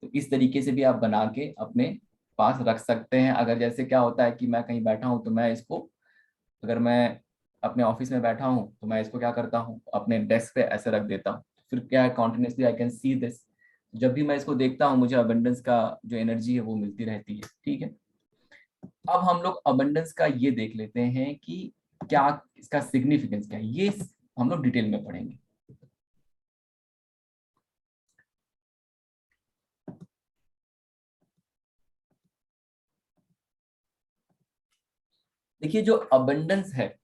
तो इस तरीके से भी आप बना के अपने पास रख सकते हैं। अगर जैसे क्या होता है कि मैं कहीं बैठा हूँ तो मैं इसको, अगर मैं अपने ऑफिस में बैठा हूँ तो मैं इसको क्या करता हूँ, अपने डेस्क पे ऐसे रख देता हूँ, फिर क्या है, continuously I can see this. जब भी मैं इसको देखता हूँ, मुझे अबंडेंस का जो एनर्जी है वो मिलती रहती है, ठीक है। अब हम लोग अबंडेंस का ये देख लेते हैं कि क्या इसका सिग्निफिकेंस क्या है, ये हम लोग डिटेल में पढ़ेंगे। देखिए जो अबंडेंस है,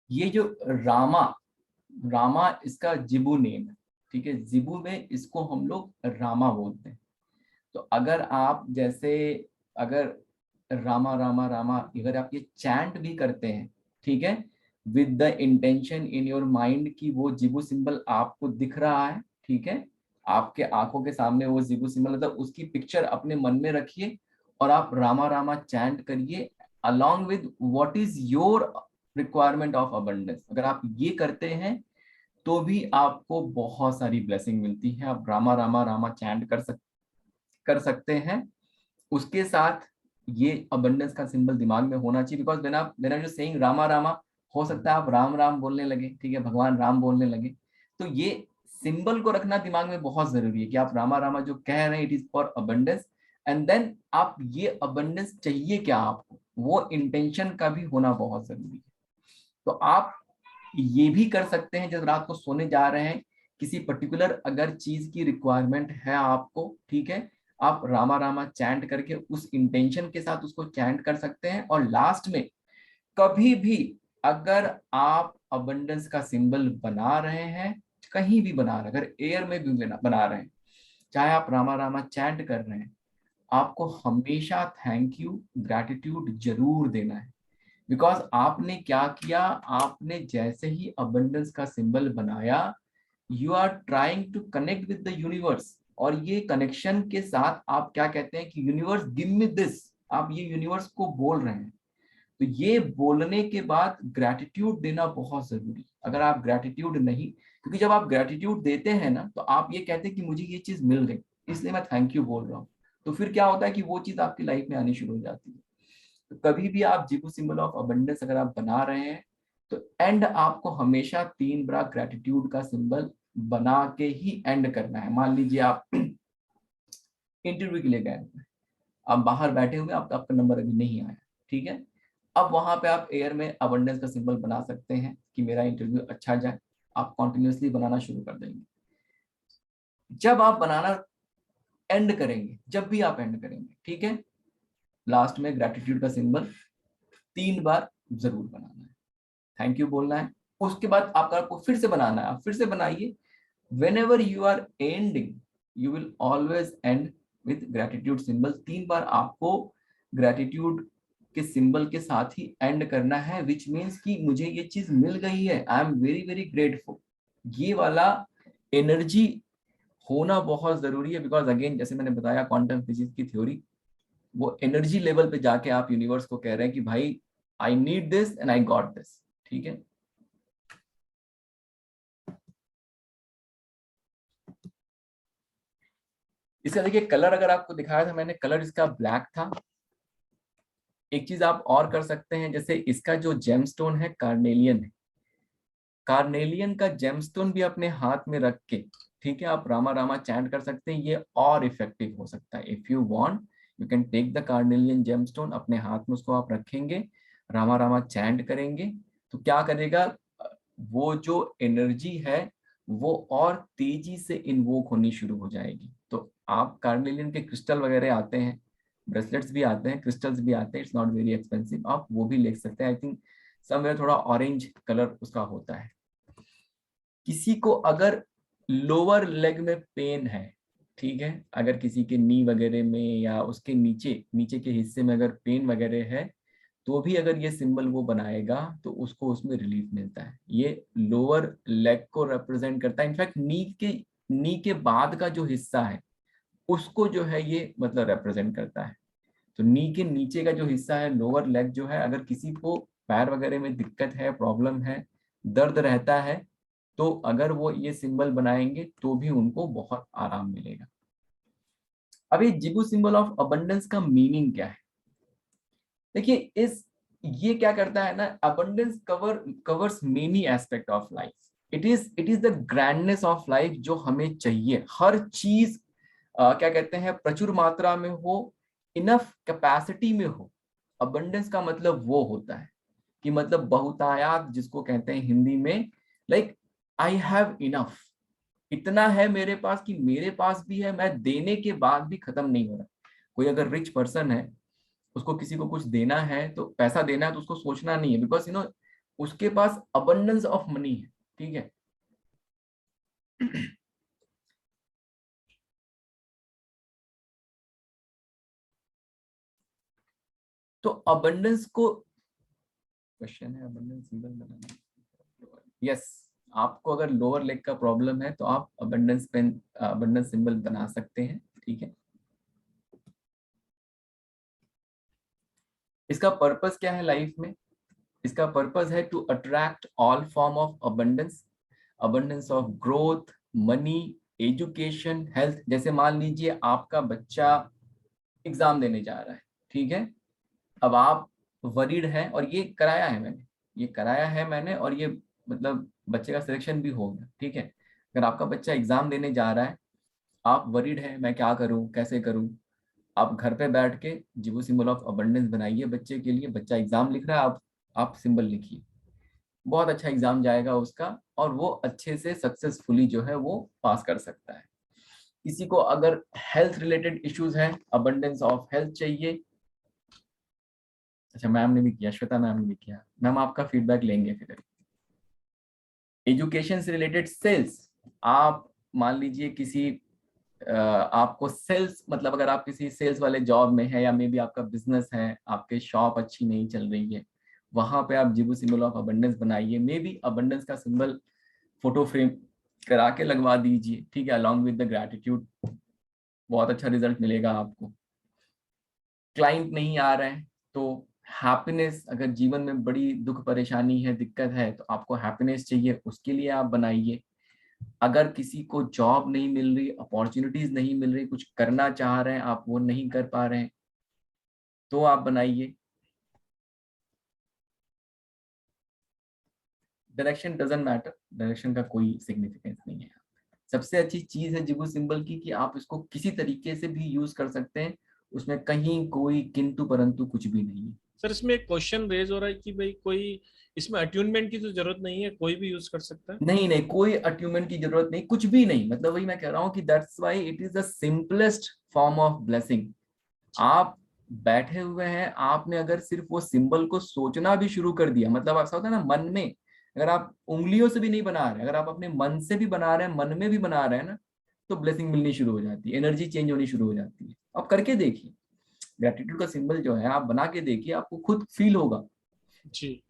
ये जो रामा, रामा इसका जिबू नेम है, ठीक है, जिबू में इसको हम लोग रामा बोलते हैं। तो अगर आप जैसे, अगर रामा रामा रामा अगर आप ये चैंट भी करते हैं, ठीक है, with the intention in your mind कि वो जिबू सिंबल आपको दिख रहा है, ठीक है, आपके आंखों के सामने वो जिबू सिंबल, मतलब उसकी पिक्चर अपने मन में रखिए और आप रामा रामा चैंट करिए along with what is your requirement of abundance। अगर आप ये करते हैं तो भी आपको बहुत सारी ब्लेसिंग मिलती है। आप रामा रामा रामा चैंट कर सकते हैं। उसके साथ ये अबंडेंस का सिंबल दिमाग में होना चाहिए, बिकॉज व्हेन आप सेइंग रामा रामा, हो सकता है आप राम राम बोलने लगे, ठीक है, भगवान राम बोलने लगे। तो ये सिंबल को रखना दिमाग में बहुत जरूरी है कि आप रामा रामा जो कह रहे हैं it is for abundance. And then आप ये अबंडेंस चाहिए क्या आपको, वो इंटेंशन का भी होना बहुत जरूरी है। तो आप ये भी कर सकते हैं जब रात को सोने जा रहे हैं, किसी पर्टिकुलर अगर चीज की रिक्वायरमेंट है आपको, ठीक है, आप रामा रामा चैंट करके उस इंटेंशन के साथ उसको चैंट कर सकते हैं। और लास्ट में कभी भी अगर आप अबंडेंस का सिंबल बना रहे हैं, कहीं भी बना रहे हैं, अगर एयर में भी बना रहे हैं, चाहे आप रामा रामा चैंट कर रहे हैं, आपको हमेशा थैंक यू ग्रैटिट्यूड जरूर देना है। बिकॉज आपने क्या किया, आपने जैसे ही अबंडेंस का सिंबल बनाया, you are trying to connect with the universe. और ये कनेक्शन के साथ आप क्या कहते हैं कि यूनिवर्स गिव मी दिस, आप ये यूनिवर्स को बोल रहे हैं। तो ये बोलने के बाद ग्रैटिट्यूड देना बहुत जरूरी। अगर आप ग्रैटिट्यूड नहीं, क्योंकि जब आप ग्रैटिट्यूड देते हैं ना, तो आप ये कहते हैं कि मुझे ये चीज मिल गई इसलिए मैं थैंक यू बोल रहा हूँ। तो फिर क्या होता है कि वो चीज आपकी लाइफ में आनी शुरू हो जाती है। तो कभी भी आप जिबू सिंबल ऑफ अबंडेंस अगर आप बना रहे हैं, तो एंड आपको हमेशा 3 बार ग्रेटिट्यूड का सिंबल बना के ही एंड करना है। मान लीजिए आप इंटरव्यू के लिए गए, आप बाहर बैठे हुए, आप आपका नंबर अभी नहीं आया, ठीक है, अब वहां पे आप एयर में अबंडेंस का सिंबल बना सकते हैं कि मेरा इंटरव्यू अच्छा जाए। आप कॉन्टिन्यूसली बनाना शुरू कर देंगे। जब आप बनाना एंड करेंगे, जब भी आप एंड करेंगे, ठीक है, लास्ट में ग्रेटिट्यूड का सिंबल 3 बार जरूर बनाना है, थैंक यू बोलना है। उसके बाद आपको फिर से बनाना है, आप फिर से बनाइए। whenever you are ending, you will always end with gratitude symbol। 3 बार आपको ग्रेटिट्यूड के सिंबल के साथ ही एंड करना है, विच मीन्स कि मुझे ये चीज मिल गई है, I am very very grateful. ये वाला एनर्जी होना बहुत जरूरी है। बिकॉज अगेन जैसे मैंने बताया क्वांटम फिजिक्स की थ्योरी, वो एनर्जी लेवल पे जाके आप यूनिवर्स को कह रहे हैं कि भाई I need this and I got this, ठीक है। इसका देखिए कलर अगर आपको दिखाया था मैंने, कलर इसका ब्लैक था। एक चीज आप और कर सकते हैं, जैसे इसका जो जेमस्टोन है कार्नेलियन है, कार्नेलियन का जेमस्टोन भी अपने हाथ में रख के, ठीक है, आप रामा रामा चैंट कर सकते हैं। ये और इफेक्टिव हो सकता है। If you want you can take the carnelian gemstone, अपने हाथ में उसको आप रखेंगे, रामा रामा चैंट करेंगे, तो क्या करेगा, वो जो एनर्जी है वो और तेजी से इन्वोक होनी शुरू हो जाएगी। तो आप कार्नेलियन के क्रिस्टल वगैरह आते हैं, ब्रेसलेट्स भी आते हैं, क्रिस्टल्स भी आते हैं, इट्स नॉट वेरी एक्सपेंसिव, आप वो भी ले सकते हैं। आई थिंक समवेयर थोड़ा ऑरेंज कलर उसका होता है। किसी को अगर लोअर लेग में पेन है, ठीक है, अगर किसी के नी वगैरह में या उसके नीचे नीचे के हिस्से में अगर पेन वगैरह है, तो भी अगर ये सिंबल वो बनाएगा तो उसको उसमें रिलीफ मिलता है। ये लोअर लेग को रिप्रेजेंट करता है। इनफैक्ट नी के बाद का जो हिस्सा है उसको जो है ये मतलब रिप्रेजेंट करता है। तो नी के नीचे का जो हिस्सा है लोअर लेग जो है, अगर किसी को पैर वगैरह में दिक्कत है, प्रॉब्लम है, दर्द रहता है, तो अगर वो ये सिंबल बनाएंगे तो भी उनको बहुत आराम मिलेगा। अभी जिबू सिंबल ऑफ अबंडेंस का मीनिंग क्या है? देखिए इस ये क्या करता है ना, abundance covers many aspect of life. It is the grandness of life जो हमें चाहिए। हर चीज क्या कहते हैं प्रचुर मात्रा में हो, इनफ कैपेसिटी में हो। अबंडेंस का मतलब वो होता है कि मतलब बहुतायात जिसको कहते हैं हिंदी में, लाइक आई हैव इनफ, इतना है मेरे पास कि मेरे पास भी है, मैं देने के बाद भी खत्म नहीं हो रहा। कोई अगर रिच पर्सन है, उसको किसी को कुछ देना है, तो पैसा देना है, तो उसको सोचना नहीं है, बिकॉज उसके पास अबंडेंस ऑफ मनी है, ठीक है। तो अबंडेंस को, क्वेश्चन है अबंडेंस सिंबल बनाना, यस, आपको अगर लोअर लेग का प्रॉब्लम है तो आप अबंडेंस सिंबल बना सकते हैं, ठीक है। इसका पर्पस क्या है लाइफ में? इसका पर्पस है to attract all form of abundance, abundance of growth, money, education, health. जैसे मान लीजिए आपका बच्चा एग्जाम देने जा रहा है, ठीक है। अब आप वरीड हैं, और ये कराया है मैंने, और ये मतलब बच्चे का सिलेक्शन भी हो गया, ठीक है। अगर आपका बच्चा एग्जाम देने जा रहा है, आप वरीड है, मैं क्या करूं, कैसे करूं, आप घर पे बैठ के जिबू सिंबल ऑफ अबंडेंस बनाइए बच्चे के लिए। बच्चा एग्जाम लिख रहा है, आप सिंबल लिखिए, बहुत अच्छा एग्जाम जाएगा उसका, और वो अच्छे से सक्सेसफुली जो है वो पास कर सकता है। किसी को अगर हेल्थ रिलेटेड इश्यूज हैं, अबंडेंस ऑफ हेल्थ चाहिए। अच्छा, मैम ने भी किया, श्वेता मैम ने भी किया, मैम आपका फीडबैक लेंगे फिर। एजुकेशन से रिलेटेड सेल्स, आप मान लीजिए किसी आपको सेल्स, मतलब अगर आप किसी सेल्स वाले जॉब में है, या मे बी आपका बिजनेस है, आपके शॉप अच्छी नहीं चल रही है, वहां पे आप जिबू सिंबल ऑफ अबंडेंस बनाइए। मे बी अबंडेंस का सिंबल फोटो फ्रेम करा के लगवा दीजिए, ठीक है, अलॉन्ग विद द ग्रैटिट्यूड, बहुत अच्छा रिजल्ट मिलेगा आपको। क्लाइंट नहीं आ रहे हैं तो हैप्पीनेस, अगर जीवन में बड़ी दुख परेशानी है, दिक्कत है, तो आपको हैप्पीनेस चाहिए, उसके लिए आप बनाइए। अगर किसी को जॉब नहीं मिल रही, अपॉर्चुनिटीज नहीं मिल रही, कुछ करना चाह रहे हैं आप, वो नहीं कर पा रहे हैं, तो आप बनाइए। डायरेक्शन डजंट मैटर, डायरेक्शन का कोई सिग्निफिकेंस नहीं है। सबसे अच्छी चीज है जिबू सिंबल की कि आप इसको किसी तरीके से भी यूज कर सकते हैं, उसमें कहीं कोई किंतु परंतु कुछ भी नहीं है। सर इसमें एक क्वेश्चन रेज हो रहा है कि भाई कोई इसमें अट्यूनमेंट की तो जरूरत नहीं है, कोई भी यूज कर सकता है? नहीं नहीं, कोई अट्यूमेंट की जरूरत नहीं, कुछ भी नहीं, मतलब वही मैं कह रहा हूँ कि that's why it is the simplest form of blessing. आप बैठे हुए हैं, आपने अगर सिर्फ वो सिंबल को सोचना भी शुरू कर दिया, मतलब ऐसा होता है ना मन में, अगर आप उंगलियों से भी नहीं बना रहे, अगर आप अपने मन से भी बना रहे हैं, मन में भी बना रहे हैं ना, तो ब्लेसिंग मिलनी शुरू हो जाती है, एनर्जी चेंज होनी शुरू हो जाती है। आप करके देखिए, ग्रेटिट्यूड का सिंबल जो है आप बना के देखिए, आपको खुद फील होगा। जी।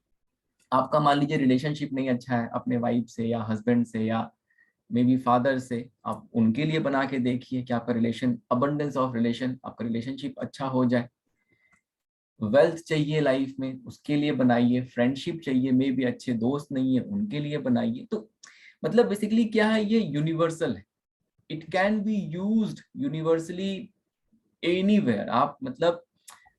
आपका मान लीजिए रिलेशनशिप नहीं अच्छा है अपने वाइफ से या हस्बैंड से या मे बी फादर से, आप उनके लिए बना के देखिए कि आपका रिलेशन, अबंडेंस ऑफ रिलेशन, आपका रिलेशनशिप अच्छा हो जाए। वेल्थ चाहिए लाइफ में, उसके लिए बनाइए। फ्रेंडशिप चाहिए, मे बी अच्छे दोस्त नहीं है, उनके लिए बनाइए। तो मतलब बेसिकली क्या है, ये यूनिवर्सल है, it can be used universally anywhere. आप मतलब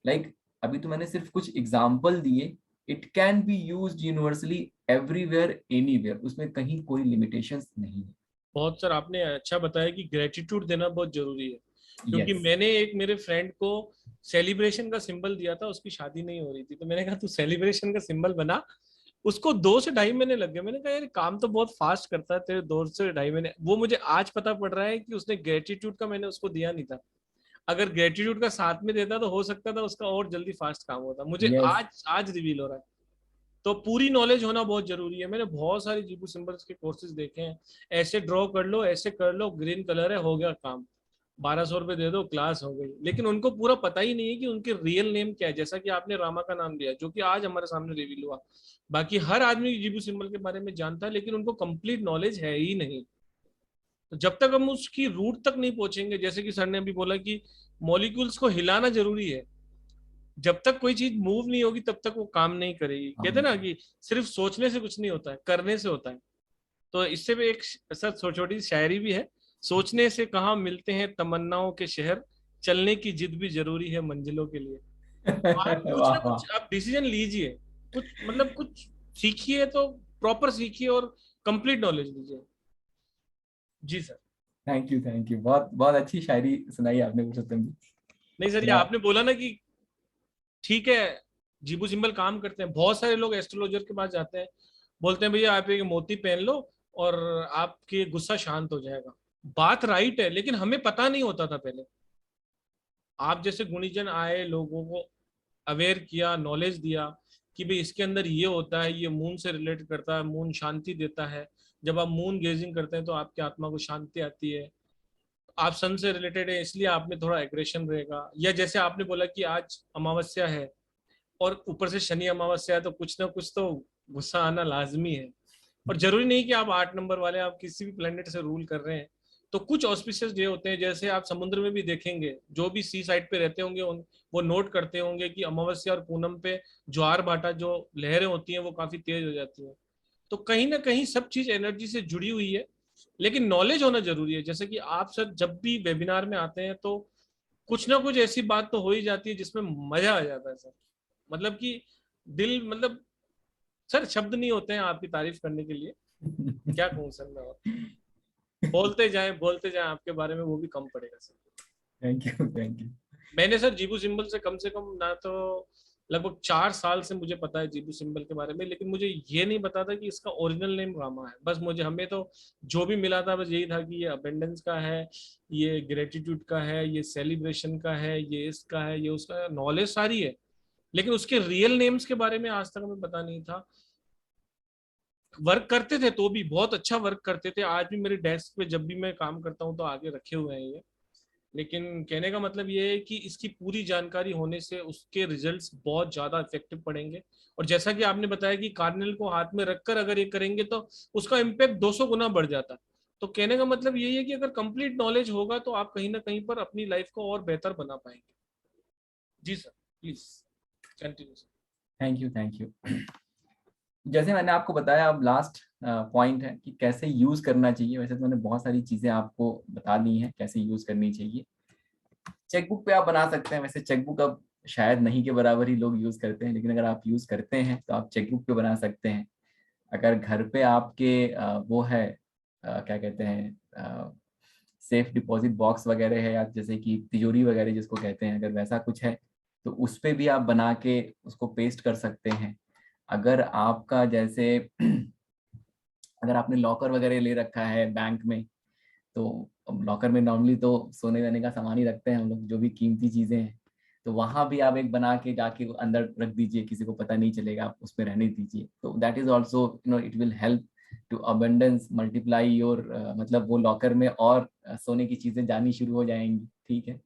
लाइक अभी तो मैंने सिर्फ कुछ एग्जाम्पल दिए, it can be used universally everywhere anywhere, उसमें कहीं कोई लिमिटेशंस नहीं है। बहुत सर आपने अच्छा बताया कि ग्रेटिट्यूड देना बहुत जरूरी है, क्योंकि यस। मैंने एक मेरे फ्रेंड को सेलिब्रेशन का सिंबल दिया था, उसकी शादी नहीं हो रही थी, तो मैंने कहा तू सेलिब्रेशन का सिंबल बना। उसको 2 से ढाई महीने लग गए। मैंने कहा यार काम तो बहुत फास्ट करता है तेरे, 2 से ढाई महीने। वो मुझे आज पता पड़ रहा है कि उसने ग्रेटिट्यूड का मैंने उसको दिया नहीं था। अगर ग्रेटिट्यूड का साथ में देता तो हो सकता था उसका और जल्दी फास्ट काम होता। मुझे यस। आज आज रिवील हो रहा है। तो पूरी नॉलेज होना बहुत जरूरी है। मैंने बहुत सारे जीबू सिंबल्स के कोर्सेज देखे हैं। ऐसे ड्रॉ कर लो, ऐसे कर लो, ग्रीन कलर है, हो गया काम, 1200 रुपये दे दो, क्लास हो गई। लेकिन उनको पूरा पता ही नहीं है कि उनके रियल नेम क्या है। जैसा कि आपने रामा का नाम लिया, जो कि आज हमारे सामने रिवील हुआ। बाकी हर आदमी जीबू सिंबल के बारे में जानता है, लेकिन उनको कंप्लीट नॉलेज है ही नहीं। तो जब तक हम उसकी रूट तक नहीं पहुंचेंगे, जैसे कि सर ने अभी बोला कि मॉलिक्यूल्स को हिलाना जरूरी है, जब तक कोई चीज मूव नहीं होगी तब तक वो काम नहीं करेगी। कहते हैं ना कि सिर्फ सोचने से कुछ नहीं होता है, करने से होता है। तो इससे भी एक सर छोटी सी शायरी भी है: सोचने से कहाँ मिलते हैं तमन्नाओं के शहर, चलने की जिद भी जरूरी है मंजिलों के लिए। तो आप कुछ वाह ना वाह। कुछ आप डिसीजन लीजिए, कुछ मतलब कुछ सीखिए, तो प्रॉपर सीखिए और कंप्लीट नॉलेज लीजिए। जी सर। थैंक यू, बहुत बहुत अच्छी शायरी सुनाई आपने पुरुषोत्तम जी। नहीं सर, ये थोड़ा आपने बोला ना कि ठीक है, जीबू सिंबल काम करते हैं। बहुत सारे लोग एस्ट्रोलॉजर के पास जाते हैं, बोलते हैं भैया आप एक मोती पहन लो, और आपके गुस्सा शांत हो जाएगा। बात राइट है, लेकिन हमें पता नहीं होता था पहले। आप जैसे गुणीजन आए, लोगों को अवेयर किया, नॉलेज दिया कि भाई इसके अंदर ये होता है, ये मून से रिलेट करता है, मून शांति देता है। जब आप मून गेजिंग करते हैं तो आपकी आत्मा को शांति आती है। आप सन से रिलेटेड है, इसलिए आप में थोड़ा एग्रेशन रहेगा। या जैसे आपने बोला कि आज अमावस्या है और ऊपर से शनि अमावस्या है, तो कुछ ना कुछ तो गुस्सा आना लाजमी है। और जरूरी नहीं कि आप 8 नंबर वाले, आप किसी भी प्लेनेट से रूल कर रहे हैं। तो कुछ ऑस्पिशियस डे होते हैं, जैसे आप समुद्र में भी देखेंगे, जो भी सी साइड पे रहते होंगे वो नोट करते होंगे कि अमावस्या और पूनम पे ज्वार भाटा जो लहरें होती हैं वो काफी तेज हो जाती हैं। तो कहीं ना कहीं सब चीज एनर्जी से जुड़ी हुई है। लेकिन नॉलेज होना जरूरी है। जैसे कि आप सर जब भी वेबिनार में आते हैं तो कुछ ना कुछ ऐसी बात तो हो ही जाती है जिसमें मजा आ जाता है सर। मतलब कि दिल, मतलब सर शब्द नहीं होते हैं आपकी तारीफ करने के लिए। क्या कहूँ सर मैं, और बोलते जाएं आपके बारे में, वो भी कम पड़ेगा sir. Thank you, thank you. मैंने सर जीबू सिंबल से कम ना तो लगभग 4 साल से मुझे पता है जीबू सिंबल के बारे में, लेकिन मुझे ये नहीं पता था कि इसका ओरिजिनल नेम रामा है। बस मुझे, हमें तो जो भी मिला था बस यही था कि ये अबेंडेंस का है, ये ग्रेटिट्यूड का है, ये सेलिब्रेशन का है, ये इसका है, ये उसका, नॉलेज सारी है। लेकिन उसके रियल नेम्स के बारे में आज तक हमें पता नहीं था। वर्क करते थे तो भी बहुत अच्छा वर्क करते थे। आज भी मेरे डेस्क पे जब भी मैं काम करता हूँ तो आगे रखे हुए हैं ये। लेकिन कहने का मतलब ये है कि इसकी पूरी जानकारी होने से उसके रिजल्ट्स बहुत ज्यादा इफेक्टिव पड़ेंगे। और जैसा कि आपने बताया कि कार्डिनल को हाथ में रखकर अगर ये करेंगे तो उसका इम्पैक्ट 200 गुना बढ़ जाता है। तो कहने का मतलब यही है कि अगर कंप्लीट नॉलेज होगा तो आप कहीं ना कहीं पर अपनी लाइफ को और बेहतर बना पाएंगे। जी sir, please continue sir. Thank you, thank you. जैसे मैंने आपको बताया, अब लास्ट पॉइंट है कि कैसे यूज करना चाहिए। वैसे तो मैंने बहुत सारी चीजें आपको बता दी हैं कैसे यूज करनी चाहिए। चेकबुक पे आप बना सकते हैं। वैसे चेकबुक अब शायद नहीं के बराबर ही लोग यूज करते हैं, लेकिन अगर आप यूज करते हैं तो आप चेकबुक पे बना सकते हैं। अगर घर पे आपके वो है, क्या कहते हैं, सेफ डिपॉजिट बॉक्स वगैरह है, या जैसे कि तिजोरी वगैरह जिसको कहते हैं, अगर वैसा कुछ है तो उस पे भी आप बना के उसको पेस्ट कर सकते हैं। अगर आपका जैसे अगर आपने लॉकर वगैरह ले रखा है बैंक में, तो लॉकर में नॉर्मली तो सोने वेने का सामान ही रखते हैं हम लोग, जो भी कीमती चीजें हैं, तो वहां भी आप एक बना के जाके अंदर रख दीजिए, किसी को पता नहीं चलेगा, आप उसमें रहने दीजिए। तो that is also it will help to abundance multiply your, मतलब वो लॉकर में और सोने की चीजें जानी शुरू हो जाएंगी। ठीक है,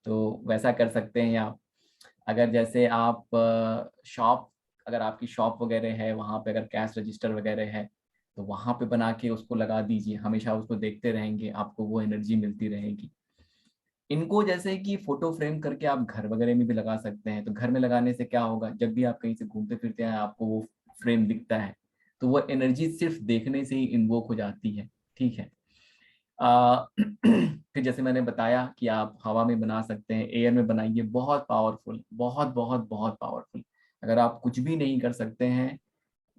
तो वैसा कर सकते हैं आप। अगर जैसे आप शॉप, अगर आपकी शॉप वगैरह है, वहां पे अगर कैश रजिस्टर वगैरह है, तो वहां पे बना के उसको लगा दीजिए। हमेशा उसको देखते रहेंगे, आपको वो एनर्जी मिलती रहेगी। इनको जैसे कि फोटो फ्रेम करके आप घर वगैरह में भी लगा सकते हैं। तो घर में लगाने से क्या होगा, जब भी आप कहीं से घूमते फिरते हैं आपको वो फ्रेम दिखता है, तो वो एनर्जी सिर्फ देखने से ही इन्वोक हो जाती है। ठीक है। फिर जैसे मैंने बताया कि आप हवा में बना सकते हैं, एयर में बनाइए, बहुत पावरफुल, बहुत बहुत बहुत पावरफुल। अगर आप कुछ भी नहीं कर सकते हैं,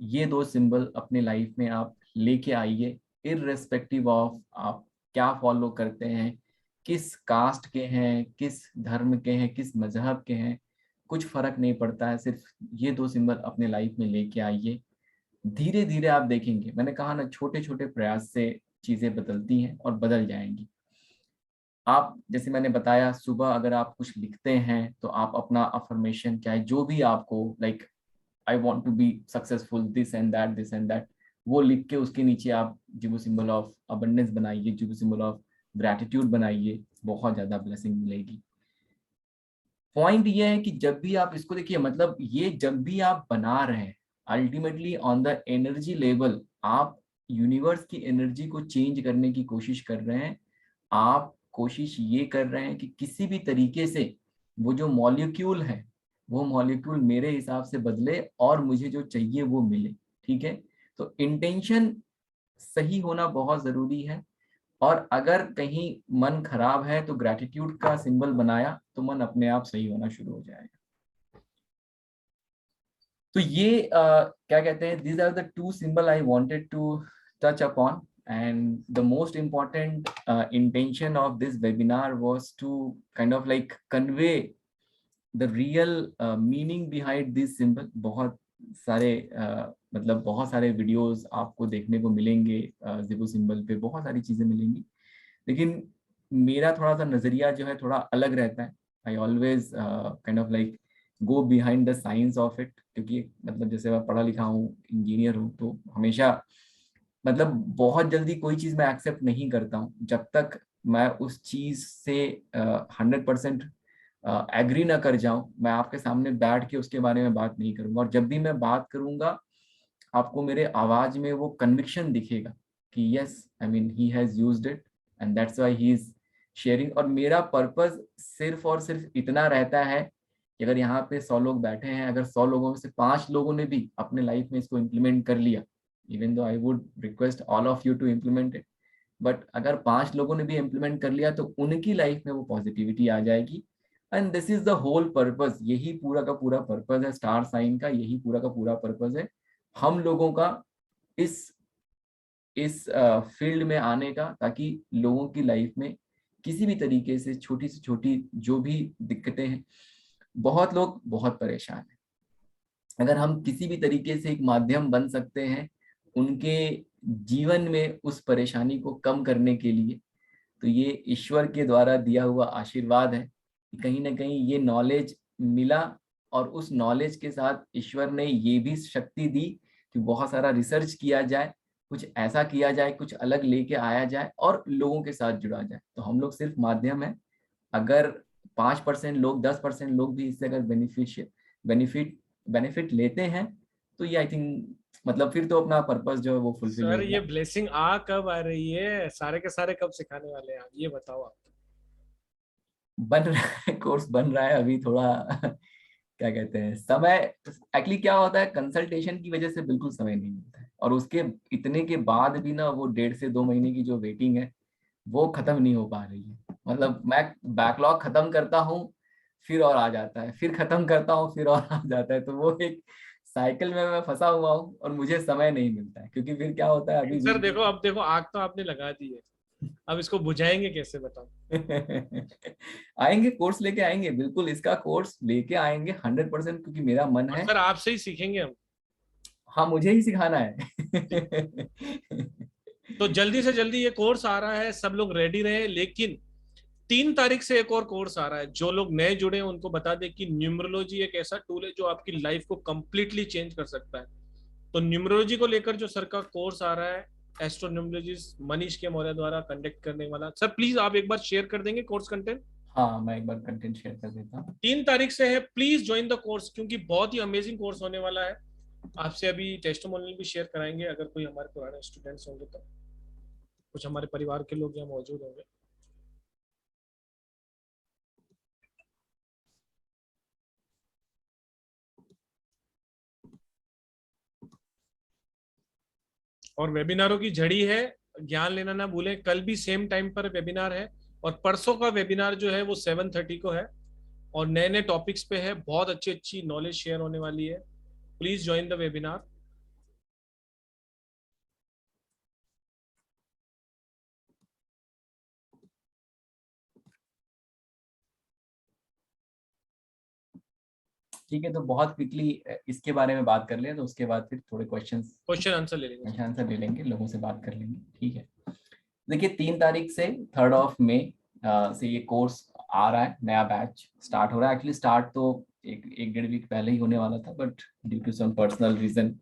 ये दो सिंबल अपने लाइफ में आप लेके आइए। इररेस्पेक्टिव ऑफ आप क्या फॉलो करते हैं, किस कास्ट के हैं, किस धर्म के हैं, किस मजहब के हैं, कुछ फर्क नहीं पड़ता है। सिर्फ ये दो सिंबल अपने लाइफ में लेके आइए। धीरे धीरे आप देखेंगे, मैंने कहा ना, छोटे छोटे प्रयास से चीजें बदलती हैं और बदल जाएंगी। आप जैसे मैंने बताया, सुबह अगर आप कुछ लिखते हैं तो आप अपना अफर्मेशन, चाहे जो भी आपको like, I want to be successful, this and that, वो लिख के उसके नीचे आप जिबू सिंबल ऑफ अबंडेंस बनाइए, जिबू सिंबल ऑफ ग्रैटिट्यूड बनाइए। बहुत ज्यादा ब्लेसिंग मिलेगी। पॉइंट ये है कि जब भी आप इसको देखिए, मतलब ये जब भी आप बना रहे हैं, ultimately on the energy level आप यूनिवर्स की एनर्जी को चेंज करने की कोशिश कर रहे हैं। आप कोशिश ये कर रहे हैं कि किसी भी तरीके से वो जो मॉलिक्यूल है, वो मॉलिक्यूल मेरे हिसाब से बदले और मुझे जो चाहिए वो मिले। ठीक है, तो इंटेंशन सही होना बहुत जरूरी है। और अगर कहीं मन खराब है तो ग्रैटिट्यूड का सिंबल बनाया तो मन अपने आप सही होना शुरू हो जाएगा। तो ये क्या कहते हैं, these are the two symbol I wanted to touch upon, and the most important intention of this webinar was to kind of like convey the real meaning behind this symbol। बहुत सारे मतलब बहुत सारे वीडियोस आपको देखने को मिलेंगे, Zibu symbol पे बहुत सारी चीजें मिलेंगी, लेकिन मेरा थोड़ा सा नजरिया जो है थोड़ा अलग रहता है। I always kind of like go behind the science of it, क्योंकि मतलब जैसे मैं पढ़ा लिखा हूँ, इंजीनियर हूँ, तो हमेशा मतलब बहुत जल्दी कोई चीज मैं एक्सेप्ट नहीं करता हूँ जब तक मैं उस चीज से 100% एग्री ना कर जाऊं। मैं आपके सामने बैठ के उसके बारे में बात नहीं करूंगा, और जब भी मैं बात करूंगा आपको मेरे आवाज में वो कन्विक्शन दिखेगा कि yes, I mean he has used it and that's why he is sharing. और मेरा पर्पस सिर्फ और सिर्फ इतना रहता है कि अगर यहाँ पे 100 लोग बैठे हैं, अगर 100 लोगों में से 5 लोगों ने भी अपने लाइफ में इसको इम्प्लीमेंट कर लिया, even though I would request all of you to implement it, but अगर 5 लोगों ने भी इम्प्लीमेंट कर लिया तो उनकी लाइफ में वो पॉजिटिविटी आ जाएगी। And this is the whole purpose, यही पूरा का पूरा पर्पस है स्टार साइन का, यही पूरा का पूरा पर्पस है हम लोगों का इस इस फील्ड में आने का, ताकि लोगों की लाइफ में किसी भी तरीके से छोटी से छोटी जो भी दिक्कतें हैं, बहुत लोग बहुत परेशान हैं, अगर हम किसी भी तरीके से एक माध्यम बन सकते हैं उनके जीवन में उस परेशानी को कम करने के लिए, तो ये ईश्वर के द्वारा दिया हुआ आशीर्वाद है कि कहीं ना कहीं ये नॉलेज मिला, और उस नॉलेज के साथ ईश्वर ने ये भी शक्ति दी कि बहुत सारा रिसर्च किया जाए, कुछ ऐसा किया जाए, कुछ अलग लेके आया जाए और लोगों के साथ जुड़ा जाए। तो हम लोग सिर्फ माध्यम है। अगर 5% लोग, 10% लोग भी इससे अगर बेनिफिट बेनिफिट लेते हैं, तो ये आई थिंक मतलब फिर तो अपना पर्पस जो है वो फुलफिल सर हो ये गया। ब्लेसिंग आ कब आ रही है, सारे के सारे कब सिखाने वाले हैं आप, ये बताओ आप। बन रहा है, कोर्स बन रहा है अभी थोड़ा क्या कहते हैं, समय एक्चुअली क्या होता है, कंसल्टेशन की वजह से बिल्कुल समय नहीं मिलता है, और उसके इतने के बाद भी ना वो 1.5 से 2 महीने की जो वेटिंग है वो खत्म नहीं हो पा रही है। मतलब मैं बैकलॉग खत्म करता हूँ फिर और आ जाता है, फिर खत्म करता हूँ फिर और आ जाता है, तो वो एक साइकिल में मैं फंसा हुआ हूँ और मुझे समय नहीं मिलता है, क्योंकि फिर क्या होता है अभी सर जिस देखो, अब देखो आग तो आपने लगा दी है, अब इसको बुझाएंगे कैसे बताओ। आएंगे, कोर्स लेके आएंगे, बिल्कुल इसका कोर्स लेके आएंगे 100%, क्योंकि मेरा मन और है। सर आपसे ही सीखेंगे हम। हाँ, मुझे ही सिखाना है। तो जल्दी से जल्दी ये कोर्स आ रहा है, सब लोग रेडी रहे। लेकिन 3 तारीख से एक और कोर्स आ रहा है, जो लोग नए जुड़े हैं उनको बता दे कि न्यूमरोलॉजी एक ऐसा टूल है जो आपकी लाइफ को कंप्लीटली चेंज कर सकता है। तो न्यूमरोलॉजी को लेकर जो सर का कोर्स आ रहा है, astro numerologist Manish K Maurya द्वारा कंडक्ट करने वाला, सर प्लीज आप एक बार शेयर कर देंगे कोर्स कंटेंट। हाँ, मैं एक बार कंटेंट शेयर कर देता हूँ। 3 तारीख से है, प्लीज ज्वाइन द कोर्स, क्योंकि बहुत ही अमेजिंग कोर्स होने वाला है। आपसे अभी टेस्टिमोनियल भी शेयर कराएंगे, अगर कोई हमारे पुराने स्टूडेंट्स होंगे तो, कुछ हमारे परिवार के लोग यहाँ मौजूद होंगे। और वेबिनारों की झड़ी है, ज्ञान लेना ना भूलें। कल भी सेम टाइम पर वेबिनार है, और परसों का वेबिनार जो है वो 7:30 को है, और नए नए टॉपिक्स पे है, बहुत अच्छी अच्छी नॉलेज शेयर होने वाली है। Please join the webinar. ठीक है, तो बहुत क्विकली इसके बारे में बात कर लें, तो उसके बाद फिर थोड़े क्वेश्चंस क्वेश्चन आंसर ले लेंगे। क्वेश्चन आंसर ले लेंगे, लोगों से बात कर लेंगे, ठीक है। देखिए 3 तारीख से 3rd of May से ये कोर्स आ रहा है, नया बैच स्टार्ट हो रहा है। एक्चुअली स्टार्ट तो एक 1.5 वीक पहले ही होने वाला था, but due to some personal reason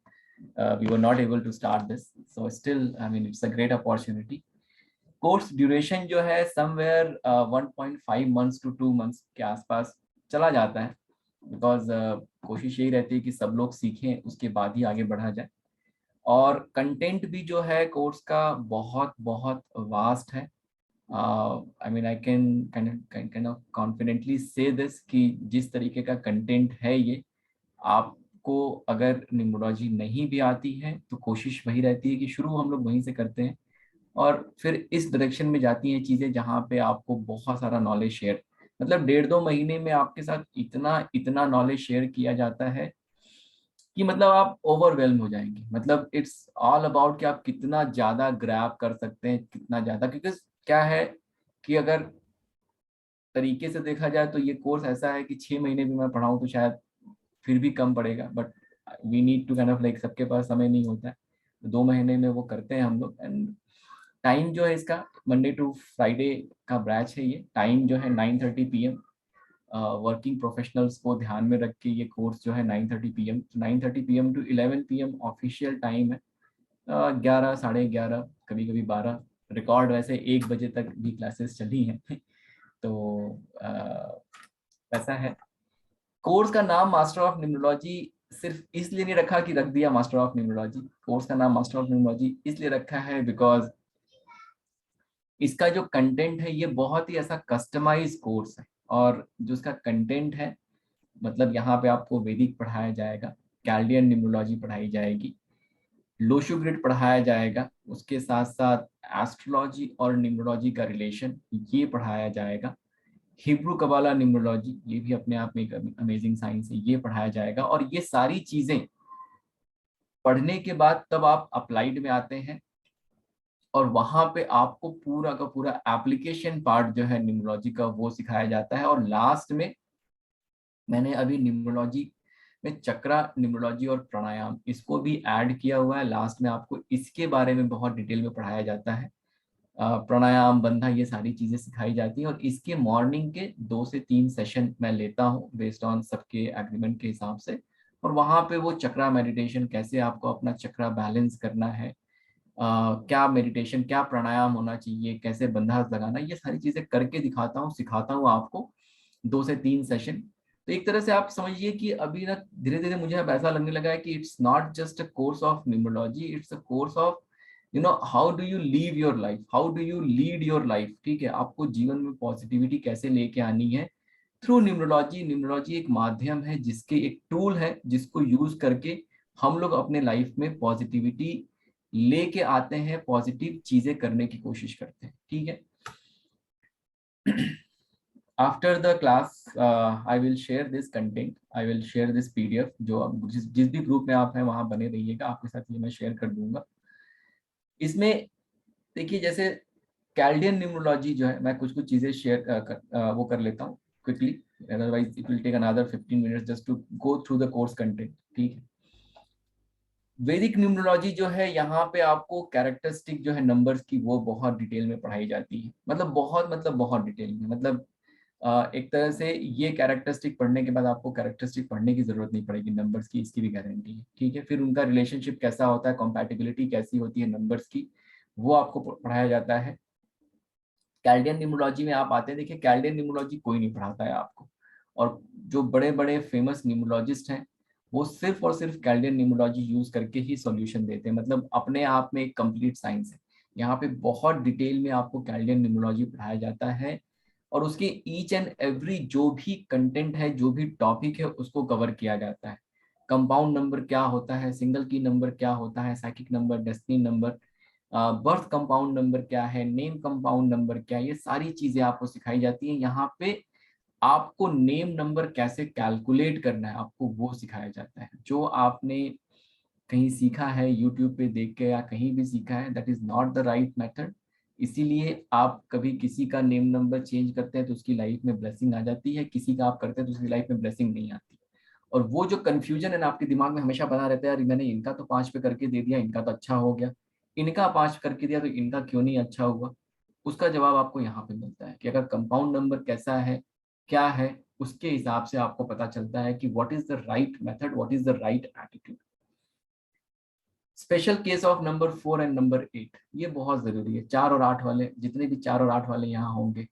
we were not able to start this, so still I mean it's a great opportunity. Course duration जो है समवेयर 1.5 मंथ्स टू 2 मंथ्स के आसपास चला जाता है, बिकॉज कोशिश यही रहती है कि सब लोग सीखें उसके बाद ही आगे बढ़ा जाए। और कंटेंट भी जो है कोर्स का बहुत बहुत वास्ट है। I mean I can kind of confidently से दिस कि जिस तरीके का कंटेंट है ये, आपको अगर न्यूमरोलॉजी नहीं भी आती है तो कोशिश वही रहती है कि शुरू हम लोग वहीं से करते हैं, और फिर इस डायरेक्शन में जाती हैं चीजें जहाँ पे आपको बहुत सारा नॉलेज शेयर, मतलब 1.5-2 महीने में आपके साथ इतना इतना नॉलेज शेयर किया जाता है कि मतलब आप ओवरवेल्म हो जाएंगे। मतलब इट्स ऑल अबाउट कि आप कितना ज्यादा ग्रैब कर सकते हैं, कितना ज्यादा, क्योंकि क्या है कि अगर तरीके से देखा जाए तो ये कोर्स ऐसा है कि 6 महीने भी मैं पढ़ाऊँ तो शायद फिर भी कम पड़ेगा, but we need to kind of like, सबके पास समय नहीं होता है, 2 महीने में वो करते हैं हम लोग। एंड टाइम जो है इसका मंडे टू फ्राइडे का बैच है, ये टाइम जो है 9:30 PM। वर्किंग प्रोफेशनल्स को ध्यान में रख के ये कोर्स जो है 9:30 PM, 9:30 PM to 11 PM official time है। 11, 11:30, कभी कभी 12, रिकॉर्ड वैसे 1 बजे तक भी क्लासेस चली हैं। तो ऐसा है। कोर्स का नाम मास्टर ऑफ न्यूमरोलॉजी सिर्फ इसलिए नहीं रखा कि रख दिया मास्टर ऑफ न्यूमरोलॉजी। कोर्स का नाम मास्टर ऑफ न्यूमरोलॉजी इसलिए रखा है बिकॉज इसका जो कंटेंट है ये बहुत ही ऐसा कस्टमाइज कोर्स है। और जो इसका कंटेंट है, मतलब यहाँ पे आपको वैदिक पढ़ाया जाएगा, कैल्डियन न्यूमरोलॉजी पढ़ाई जाएगी, लोशो ग्रिड पढ़ाया जाएगा, उसके साथ साथ एस्ट्रोलॉजी और न्यूमरोलॉजी का रिलेशन ये पढ़ाया जाएगा, हिब्रू कबाला न्यूमरोलॉजी ये भी अपने आप में एक अमेजिंग साइंस है, ये पढ़ाया जाएगा। और ये सारी चीजें पढ़ने के बाद तब आप अप्लाइड में आते हैं और वहां पे आपको पूरा का पूरा एप्लीकेशन पार्ट जो है न्यूमरोलॉजी का वो सिखाया जाता है। और लास्ट में मैंने अभी न्यूमरोलॉजी में चक्रा न्यूमरोलॉजी और प्राणायाम इसको भी ऐड किया हुआ है। लास्ट में आपको इसके बारे में बहुत डिटेल में पढ़ाया जाता है। प्राणायाम, बंधा, ये सारी चीजें सिखाई जाती हैं। और इसके मॉर्निंग के 2 से 3 सेशन मैं लेता हूँ बेस्ड ऑन सबके एग्रीमेंट के हिसाब से। और वहां पे वो चक्रा मेडिटेशन, कैसे आपको अपना चक्रा बैलेंस करना है, क्या मेडिटेशन, क्या प्राणायाम होना चाहिए, कैसे बंधा लगाना, ये सारी चीजें करके दिखाता हूँ, सिखाता हूँ आपको 2 से 3 सेशन। तो एक तरह से आप समझिए कि अभी ना धीरे धीरे मुझे अब ऐसा लगने लगा है कि it's not just a course of numerology, it's a course of how do you leave your life, how do you lead your life. ठीक है, आपको जीवन में पॉजिटिविटी कैसे लेके आनी है थ्रू न्यूमरोलॉजी। न्यूमरोलॉजी एक माध्यम है, जिसके एक टूल है जिसको यूज करके हम लोग अपने लाइफ में पॉजिटिविटी लेके आते हैं, पॉजिटिव चीजें करने की कोशिश करते हैं। ठीक है। After the class I will share this content, I will share this PDF, जो जिस भी ग्रुप में आप हैं वहां बने रहिएगा, आपके साथ ये मैं शेयर कर दूंगा। इसमें देखिए, जैसे कैल्डियन न्यूमरोलॉजी जो है, मैं कुछ कुछ चीजें शेयर वो कर लेता हूँ quickly, otherwise it will take another 15 minutes just to go through the course content. ठीक है। वैदिक न्यूमरोलॉजी जो है, यहाँ पे आपको कैरेक्टरिस्टिक जो है नंबर्स की वो बहुत डिटेल में पढ़ाई जाती है, मतलब बहुत डिटेल में, मतलब एक तरह से ये कैरेक्टरिस्टिक पढ़ने के बाद आपको कैरेक्टरिस्टिक पढ़ने की जरूरत नहीं पड़ेगी नंबर्स की, इसकी भी गारंटी है। ठीक है। फिर उनका रिलेशनशिप कैसा होता है, कॉम्पैटिबिलिटी कैसी होती है नंबर्स की, वो आपको पढ़ाया जाता है। कैल्डियन न्यूमरोलॉजी में आप आते हैं, देखिए कैल्डियन न्यूमरोलॉजी कोई नहीं पढ़ाता है आपको। और जो बड़े बड़े फेमस न्यूमरोलॉजिस्ट हैं वो सिर्फ और सिर्फ कैल्डियन न्यूमरोलॉजी यूज करके ही सॉल्यूशन देते हैं, मतलब अपने आप में एक कंप्लीट साइंस है। यहाँ पे बहुत डिटेल में आपको कैल्डियन न्यूमरोलॉजी पढ़ाया जाता है और उसके ईच एंड एवरी जो भी कंटेंट है, जो भी टॉपिक है, उसको कवर किया जाता है। कंपाउंड नंबर क्या होता है, सिंगल की नंबर क्या होता है, psychic number, destiny number, birth compound number क्या है, नेम कंपाउंड नंबर क्या है, ये सारी चीजें आपको सिखाई जाती हैं। यहाँ पे आपको नेम नंबर कैसे कैलकुलेट करना है, आपको वो सिखाया जाता है। जो आपने कहीं सीखा है यूट्यूब पे देख के या कहीं भी सीखा है, that is not the right method. इसीलिए आप कभी किसी का नेम नंबर चेंज करते हैं तो उसकी लाइफ में ब्लेसिंग आ जाती है, किसी का आप करते हैं तो उसकी लाइफ में ब्लेसिंग नहीं आती। और वो जो कंफ्यूजन है ना आपके दिमाग में हमेशा बना रहता है, यार मैंने इनका तो 5 पे करके दे दिया, इनका तो अच्छा हो गया, इनका 5 करके दिया तो इनका क्यों नहीं अच्छा हुआ। उसका जवाब आपको यहाँ पे मिलता है कि अगर कंपाउंड नंबर कैसा है, क्या है, उसके हिसाब से आपको पता चलता है कि what is the right method, what is the right attitude. Special case of number 4 and number 8, ये बहुत जरूरी है। 4 और 8 वाले, जितने भी 4 और 8 वाले यहाँ होंगे,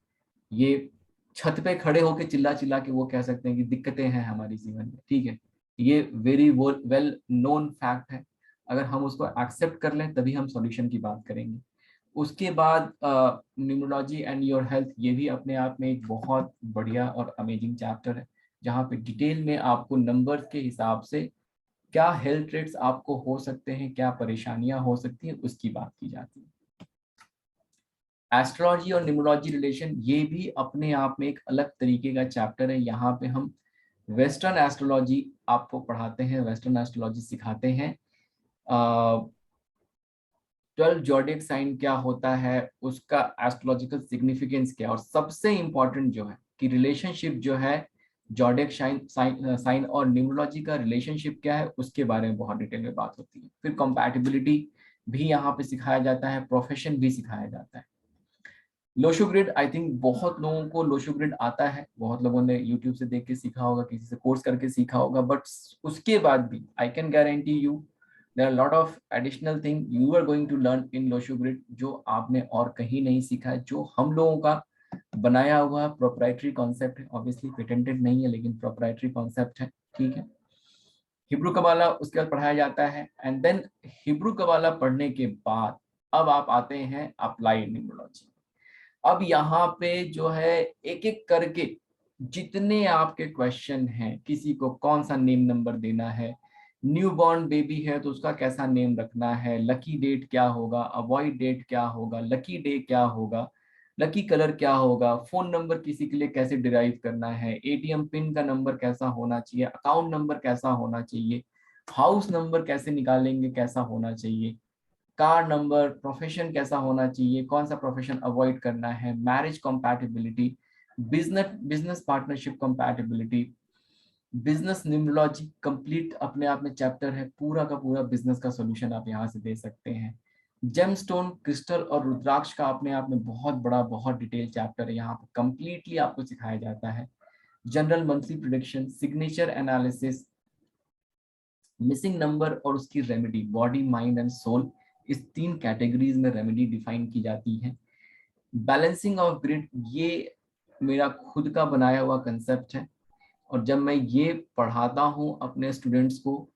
ये छत पे खड़े होके चिल्ला चिल्ला के वो कह सकते हैं कि दिक्कतें हैं हमारी जीवन में। ठीक है, ये वेरी वेल नोन फैक्ट है। अगर हम उसको एक्सेप्ट कर लें तभी हम सॉल्यूशन की बात करेंगे। उसके बाद न्यूमरोलॉजी एंड योर हेल्थ, ये भी अपने आप में एक बहुत बढ़िया और अमेजिंग चैप्टर है, जहाँ पे डिटेल में आपको नंबर्स के हिसाब से क्या हेल्थ ट्रेट्स आपको हो सकते हैं, क्या परेशानियां हो सकती हैं, उसकी बात की जाती है। एस्ट्रोलॉजी और न्यूमरोलॉजी रिलेशन, ये भी अपने आप में एक अलग तरीके का चैप्टर है। यहाँ पे हम वेस्टर्न एस्ट्रोलॉजी आपको पढ़ाते हैं, वेस्टर्न एस्ट्रोलॉजी सिखाते हैं। 12 जॉडिक साइन क्या होता है, उसका एस्ट्रोलॉजिकल सिग्निफिकेंस क्या, और सबसे इंपॉर्टेंट जो है कि रिलेशनशिप जो है जॉडियक साइन और न्यूमरोलॉजी का रिलेशनशिप क्या है उसके बारे में बहुत डिटेल में बात होती है। फिर कंपैटिबिलिटी भी यहाँ पे सिखाया जाता है, प्रोफेशन भी सिखाया जाता है। लोशो ग्रिड, आई थिंक बहुत लोगों को लोशो ग्रिड आता है, बहुत लोगों ने यूट्यूब से देख के सीखा होगा, किसी से कोर्स करके सीखा होगा, बट उसके बाद भी I can guarantee you there are lot of additional thing you are going to learn in Lo Shu grid, जो आपने और कहीं नहीं सीखा है, जो हम लोगों का बनाया हुआ प्रोप्राइटरी कॉन्सेप्ट है। ऑब्वियसली पेटेंटेड नहीं है, लेकिन प्रोप्राइटरी कॉन्सेप्ट है, ठीक है। हिब्रू कबाला उसके बाद पढ़ाया जाता है, एंड देन हिब्रू कबाला पढ़ने के बाद अब आप आते हैं अप्लाइड न्यूमरोलॉजी। अब यहाँ पे जो है एक एक करके जितने आपके क्वेश्चन हैं, किसी को कौन सा नेम नंबर देना है, न्यू बॉर्न बेबी है तो उसका कैसा नेम रखना है, लकी डेट क्या होगा, अवॉइड डेट क्या होगा, लकी डे क्या होगा, लकी कलर क्या होगा, फोन नंबर किसी के लिए कैसे डिराइव करना है, एटीएम पिन का नंबर कैसा होना चाहिए, अकाउंट नंबर कैसा होना चाहिए, हाउस नंबर कैसे निकालेंगे कैसा होना चाहिए, कार नंबर, प्रोफेशन कैसा होना चाहिए, कौन सा प्रोफेशन अवॉइड करना है, marriage compatibility, business partnership compatibility, business numerology complete अपने आप में चैप्टर है, पूरा का पूरा बिजनेस का सॉल्यूशन आप यहाँ से दे सकते हैं। जेमस्टोन, क्रिस्टल और रुद्राक्ष का अपने आप में बहुत बड़ा बहुत डिटेल चैप्टर है, यहाँ पर कंप्लीटली आपको सिखाया जाता है। General monthly prediction, signature analysis, missing number और उसकी remedy, body mind and soul, इस 3 कैटेगरीज में रेमेडी डिफाइन की जाती है। बैलेंसिंग ऑफ ग्रिड, ये मेरा खुद का बनाया हुआ कंसेप्ट है, और जब मैं ये पढ़ाता हूँ अपने स्टूडेंट्स को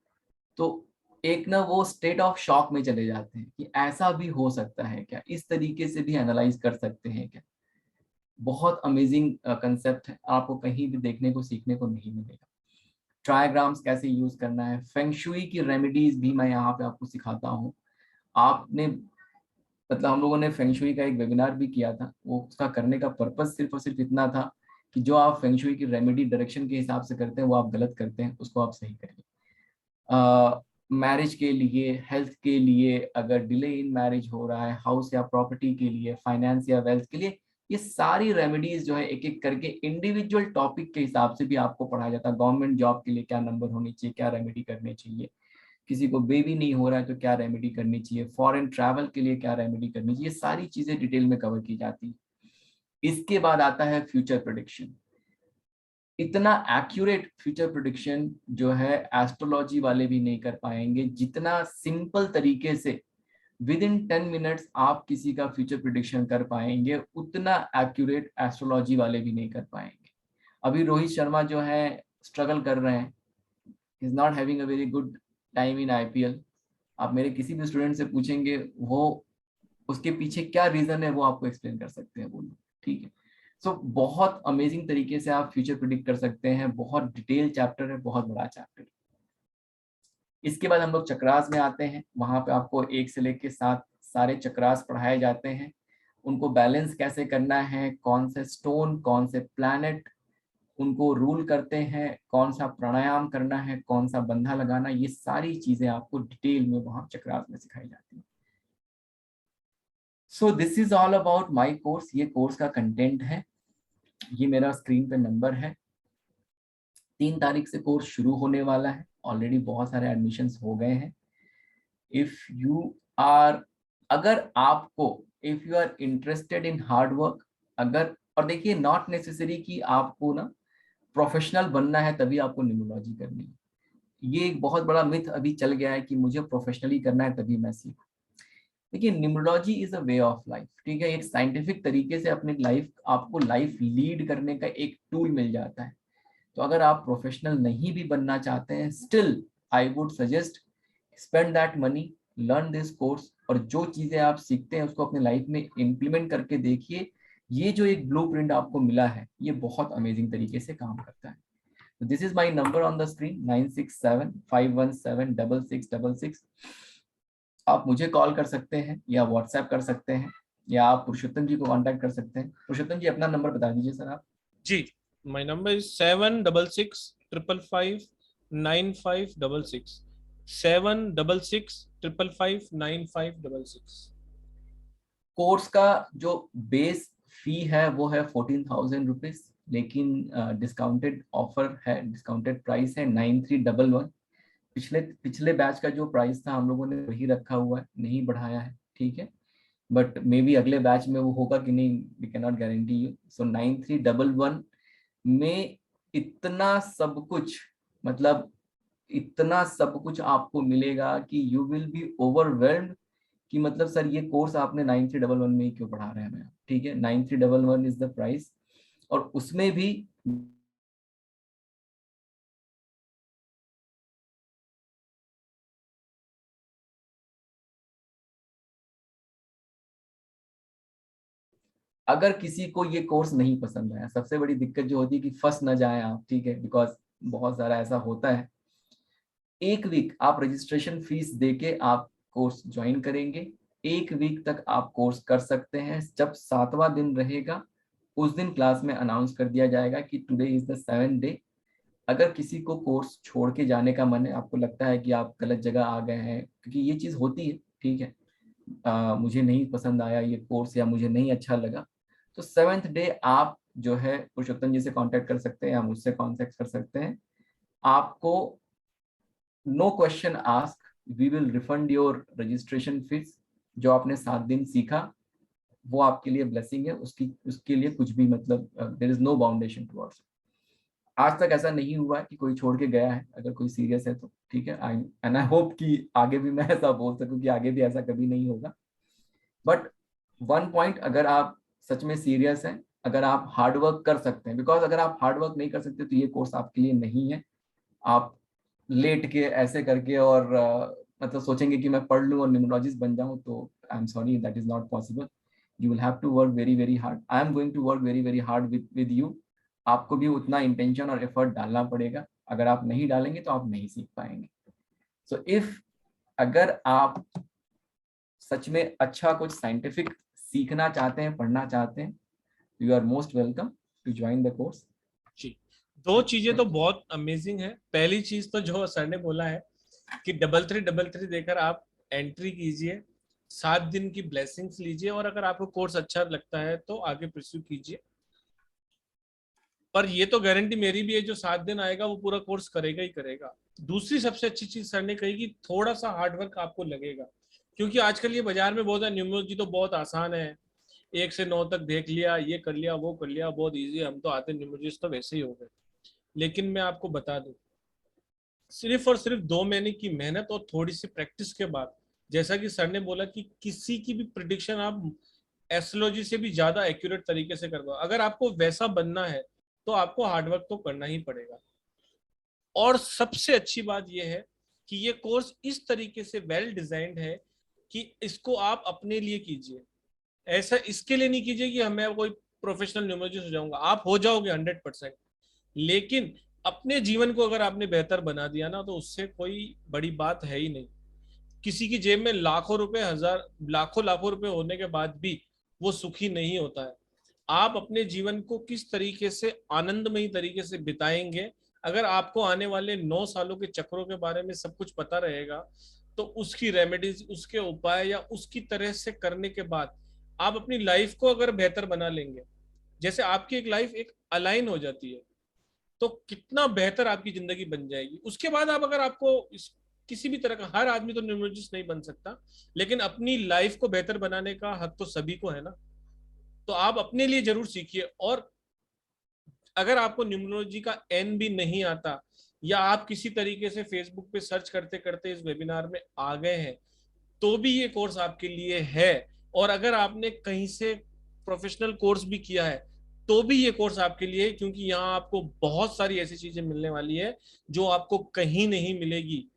तो एक ना वो स्टेट ऑफ शॉक में चले जाते हैं कि ऐसा भी हो सकता है क्या, इस तरीके से भी एनालाइज कर सकते हैं क्या। बहुत अमेजिंग कंसेप्ट है, आपको कहीं भी देखने को सीखने को नहीं मिलेगा। ट्रायग्राम्स कैसे यूज करना है, फेंगशुई की रेमेडीज भी मैं यहाँ पे आपको सिखाता हूँ। आपने मतलब हम लोगों ने फेंगशुई का एक वेबिनार भी किया था, वो उसका करने का पर्पस सिर्फ और सिर्फ इतना था कि जो आप फेंगशुई की रेमेडी डायरेक्शन के हिसाब से करते हैं वो आप गलत करते हैं, उसको आप सही करिए। मैरिज के लिए, हेल्थ के लिए, अगर डिले इन मैरिज हो रहा है, हाउस या प्रॉपर्टी के लिए, फाइनेंस या वेल्थ के लिए, ये सारी रेमेडीज जो है एक एक करके इंडिविजुअल टॉपिक के हिसाब से भी आपको पढ़ाया जाता है। गवर्नमेंट जॉब के लिए क्या नंबर होनी चाहिए, क्या रेमेडी करनी चाहिए, किसी को बेबी नहीं हो रहा है तो क्या रेमेडी करनी चाहिए, फॉरेन ट्रैवल के लिए क्या रेमेडी करनी चाहिए, सारी चीजें डिटेल में कवर की जाती है। इसके बाद आता है फ्यूचर प्रेडिक्शन। इतना एक्यूरेट फ्यूचर प्रेडिक्शन जो है एस्ट्रोलॉजी वाले भी नहीं कर पाएंगे, जितना सिंपल तरीके से विद इन 10 मिनट्स आप किसी का फ्यूचर प्रेडिक्शन कर पाएंगे, उतना एक्यूरेट एस्ट्रोलॉजी वाले भी नहीं कर पाएंगे। अभी रोहित शर्मा जो है स्ट्रगल कर रहे हैं, is not having a very good time in IPL. आप मेरे किसी भी स्टूडेंट से पूछेंगे वो उसके पीछे क्या रीजन है वो आपको एक्सप्लेन कर सकते हैं, बोलो, ठीक है। सो बहुत अमेजिंग तरीके से आप फ्यूचर प्रिडिक्ट कर सकते हैं, बहुत डिटेल चैप्टर है, बहुत बड़ा चैप्टर। इसके बाद हम लोग चक्रास में आते हैं, वहां पे आपको 1 से लेके 7 सारे चक्रास पढ़ाए जाते हैं। उनको बैलेंस कैसे करना है, कौन से स्टोन, कौन से प्लैनेट उनको रूल करते हैं, कौन सा प्राणायाम करना है, कौन सा बंधा लगाना, ये सारी चीजें आपको डिटेल में वहां चक्रास में सिखाई जाती है। So this is all about my course, ये कोर्स का कंटेंट है, ये मेरा स्क्रीन पे नंबर है। 3 तारीख से कोर्स शुरू होने वाला है, ऑलरेडी बहुत सारे एडमिशन्स हो गए हैं। इफ यू आर, अगर आपको, if you are interested in hard work, अगर, और देखिए नॉट नेसेसरी कि आपको ना प्रोफेशनल बनना है तभी आपको न्यूमरोलॉजी करनी है। ये एक बहुत बड़ा मिथ अभी चल गया है कि मुझे प्रोफेशनली करना है तभी मैं सीखूं। देखिए numerology is a way of life, ठीक है, एक साइंटिफिक तरीके से अपनी लाइफ, आपको लाइफ लीड करने का एक टूल मिल जाता है। तो अगर आप प्रोफेशनल नहीं भी बनना चाहते हैं, still I would suggest spend that money, learn this course, और जो चीजें आप सीखते हैं उसको अपने लाइफ में इम्प्लीमेंट करके देखिए। ये जो एक ब्लूप्रिंट आपको मिला है ये बहुत अमेजिंग तरीके से काम करता है। So this is my number on the screen 9675176666। आप मुझे कॉल कर सकते हैं या व्हाट्सएप कर सकते हैं, या आप पुरुषोत्तम जी को कांटेक्ट कर सकते हैं। पुरुषोत्तम जी अपना नंबर बता दीजिए सर आप। जी, माय नंबर इज 7665559566 7665559566। कोर्स का जो बेस फी है वो है 14,000 रुपीज, लेकिन डिस्काउंटेड ऑफर है, डिस्काउंटेड प्राइस है 9311। पिछले पिछले बैच का जो प्राइस था हम लोगों ने वही रखा हुआ है, नहीं बढ़ाया है, ठीक है। बट मे बी अगले बैच में वो होगा कि नहीं, we can not guarantee you. So 9311 में इतना सब कुछ, मतलब इतना सब कुछ आपको मिलेगा कि यू विल बी ओवरवेल्म्ड कि मतलब सर ये कोर्स आपने 9311 में ही क्यों पढ़ा रहे हैं हमें, ठीक है। 9311 इज द प्राइस। और उसमें भी अगर किसी को ये कोर्स नहीं पसंद आया, सबसे बड़ी दिक्कत जो होती है कि फंस ना जाए आप, ठीक है, बिकॉज बहुत सारा ऐसा होता है। एक वीक आप रजिस्ट्रेशन फीस देके आप कोर्स ज्वाइन करेंगे, एक वीक तक आप कोर्स कर सकते हैं। जब 7वां दिन रहेगा उस दिन क्लास में अनाउंस कर दिया जाएगा कि today is the 7th day. अगर किसी को कोर्स छोड़ के जाने का मन है, आपको लगता है कि आप गलत जगह आ गए हैं, क्योंकि ये चीज होती है, ठीक है, मुझे नहीं पसंद आया ये कोर्स या मुझे नहीं अच्छा लगा, तो 7th डे आप जो है पुरुषोत्तम जी से कांटेक्ट कर सकते हैं या मुझसे कांटेक्ट कर सकते हैं। आपको no question ask, we will refund your registration fees. जो आपने 7 दिन सीखा वो आपके लिए ब्लेसिंग है, उसकी उसके लिए कुछ भी मतलब there is no boundation towards. आज तक ऐसा नहीं हुआ है कि कोई छोड़ के गया है, अगर कोई सीरियस है तो, ठीक है। आई एंड आई होप कि आगे भी मैं ऐसा बोल सकूं कि आगे भी ऐसा कभी नहीं होगा। बट वन पॉइंट, अगर आप सच में सीरियस हैं, अगर आप हार्ड वर्क कर सकते हैं, बिकॉज अगर आप हार्ड वर्क नहीं कर सकते तो ये कोर्स आपके लिए नहीं है। आप लेट के ऐसे करके और मतलब सोचेंगे कि मैं पढ़ लूं और न्यूमरोलॉजिस्ट बन जाऊं, तो I am sorry, that is not possible. You will have to work very very hard. I am going to work very very hard with you. आपको भी उतना इंटेंशन और एफर्ट डालना पड़ेगा। अगर आप नहीं डालेंगे तो आप नहीं सीख पाएंगे। सो इफ अगर आप सच में अच्छा कुछ साइंटिफिक सीखना चाहते हैं, पढ़ना चाहते हैं, you are most welcome to join the course. जी, दो चीजें तो बहुत अमेजिंग है। पहली चीज तो जो सर ने बोला है कि 3333 देकर आप एंट्री कीजिए, 7 दिन की ब्लेसिंग्स लीजिए, और अगर आपको कोर्स अच्छा लगता है तो आगे परस्यू कीजिए। पर ये तो गारंटी मेरी भी है, जो 7 दिन आएगा वो पूरा कोर्स करेगा ही करेगा। दूसरी सबसे अच्छी चीज सर ने कही कि थोड़ा सा हार्डवर्क आपको लगेगा, क्योंकि आजकल ये बाजार में बहुत है, न्यूमरोलॉजी तो बहुत आसान है, 1 से 9 तक देख लिया, ये कर लिया, वो कर लिया, बहुत इजी, हम तो आते न्यूमरोलॉजिस्ट तो वैसे ही हो गए। लेकिन मैं आपको बता दूं, सिर्फ और सिर्फ 2 महीने की मेहनत और थोड़ी सी प्रैक्टिस के बाद, जैसा कि सर ने बोला कि किसी की भी प्रिडिक्शन आप एस्ट्रोलॉजी से भी ज्यादा एक्यूरेट तरीके से करवा, अगर आपको वैसा बनना है तो आपको हार्डवर्क तो करना ही पड़ेगा। और सबसे अच्छी बात यह है कि ये कोर्स इस तरीके से वेल डिजाइंड है कि इसको आप अपने लिए कीजिए। ऐसा इसके लिए नहीं कीजिए कि मैं कोई प्रोफेशनल न्यूमरोलॉजिस्ट हो जाऊंगा, आप हो जाओगे 100%, लेकिन अपने जीवन को अगर आपने बेहतर बना दिया ना, तो उससे कोई बड़ी बात है ही नहीं। किसी की जेब में लाखों रुपए, हजार लाखों लाखों रुपए होने के बाद भी वो सुखी नहीं होता है। आप अपने जीवन को किस तरीके से आनंदमयी तरीके से बिताएंगे, अगर आपको आने वाले 9 सालों के चक्रों के बारे में सब कुछ पता रहेगा, तो उसकी रेमेडीज, उसके उपाय या उसकी तरह से करने के बाद आप अपनी लाइफ को अगर बेहतर बना लेंगे, जैसे आपकी एक लाइफ एक अलाइन हो जाती है, तो कितना बेहतर आपकी जिंदगी बन जाएगी। उसके बाद आप, अगर आपको किसी भी तरह का, हर आदमी तो न्यूमरोलॉजिस्ट नहीं बन सकता, लेकिन अपनी लाइफ को बेहतर बनाने का हक तो सभी को है ना। तो आप अपने लिए जरूर सीखिए। और अगर आपको न्यूमरोलॉजी का एन भी नहीं आता, या आप किसी तरीके से फेसबुक पे सर्च करते करते इस वेबिनार में आ गए हैं, तो भी ये कोर्स आपके लिए है। और अगर आपने कहीं से प्रोफेशनल कोर्स भी किया है, तो भी ये कोर्स आपके लिए है, क्योंकि यहाँ आपको बहुत सारी ऐसी चीजें मिलने वाली है जो आपको कहीं नहीं मिलेगी।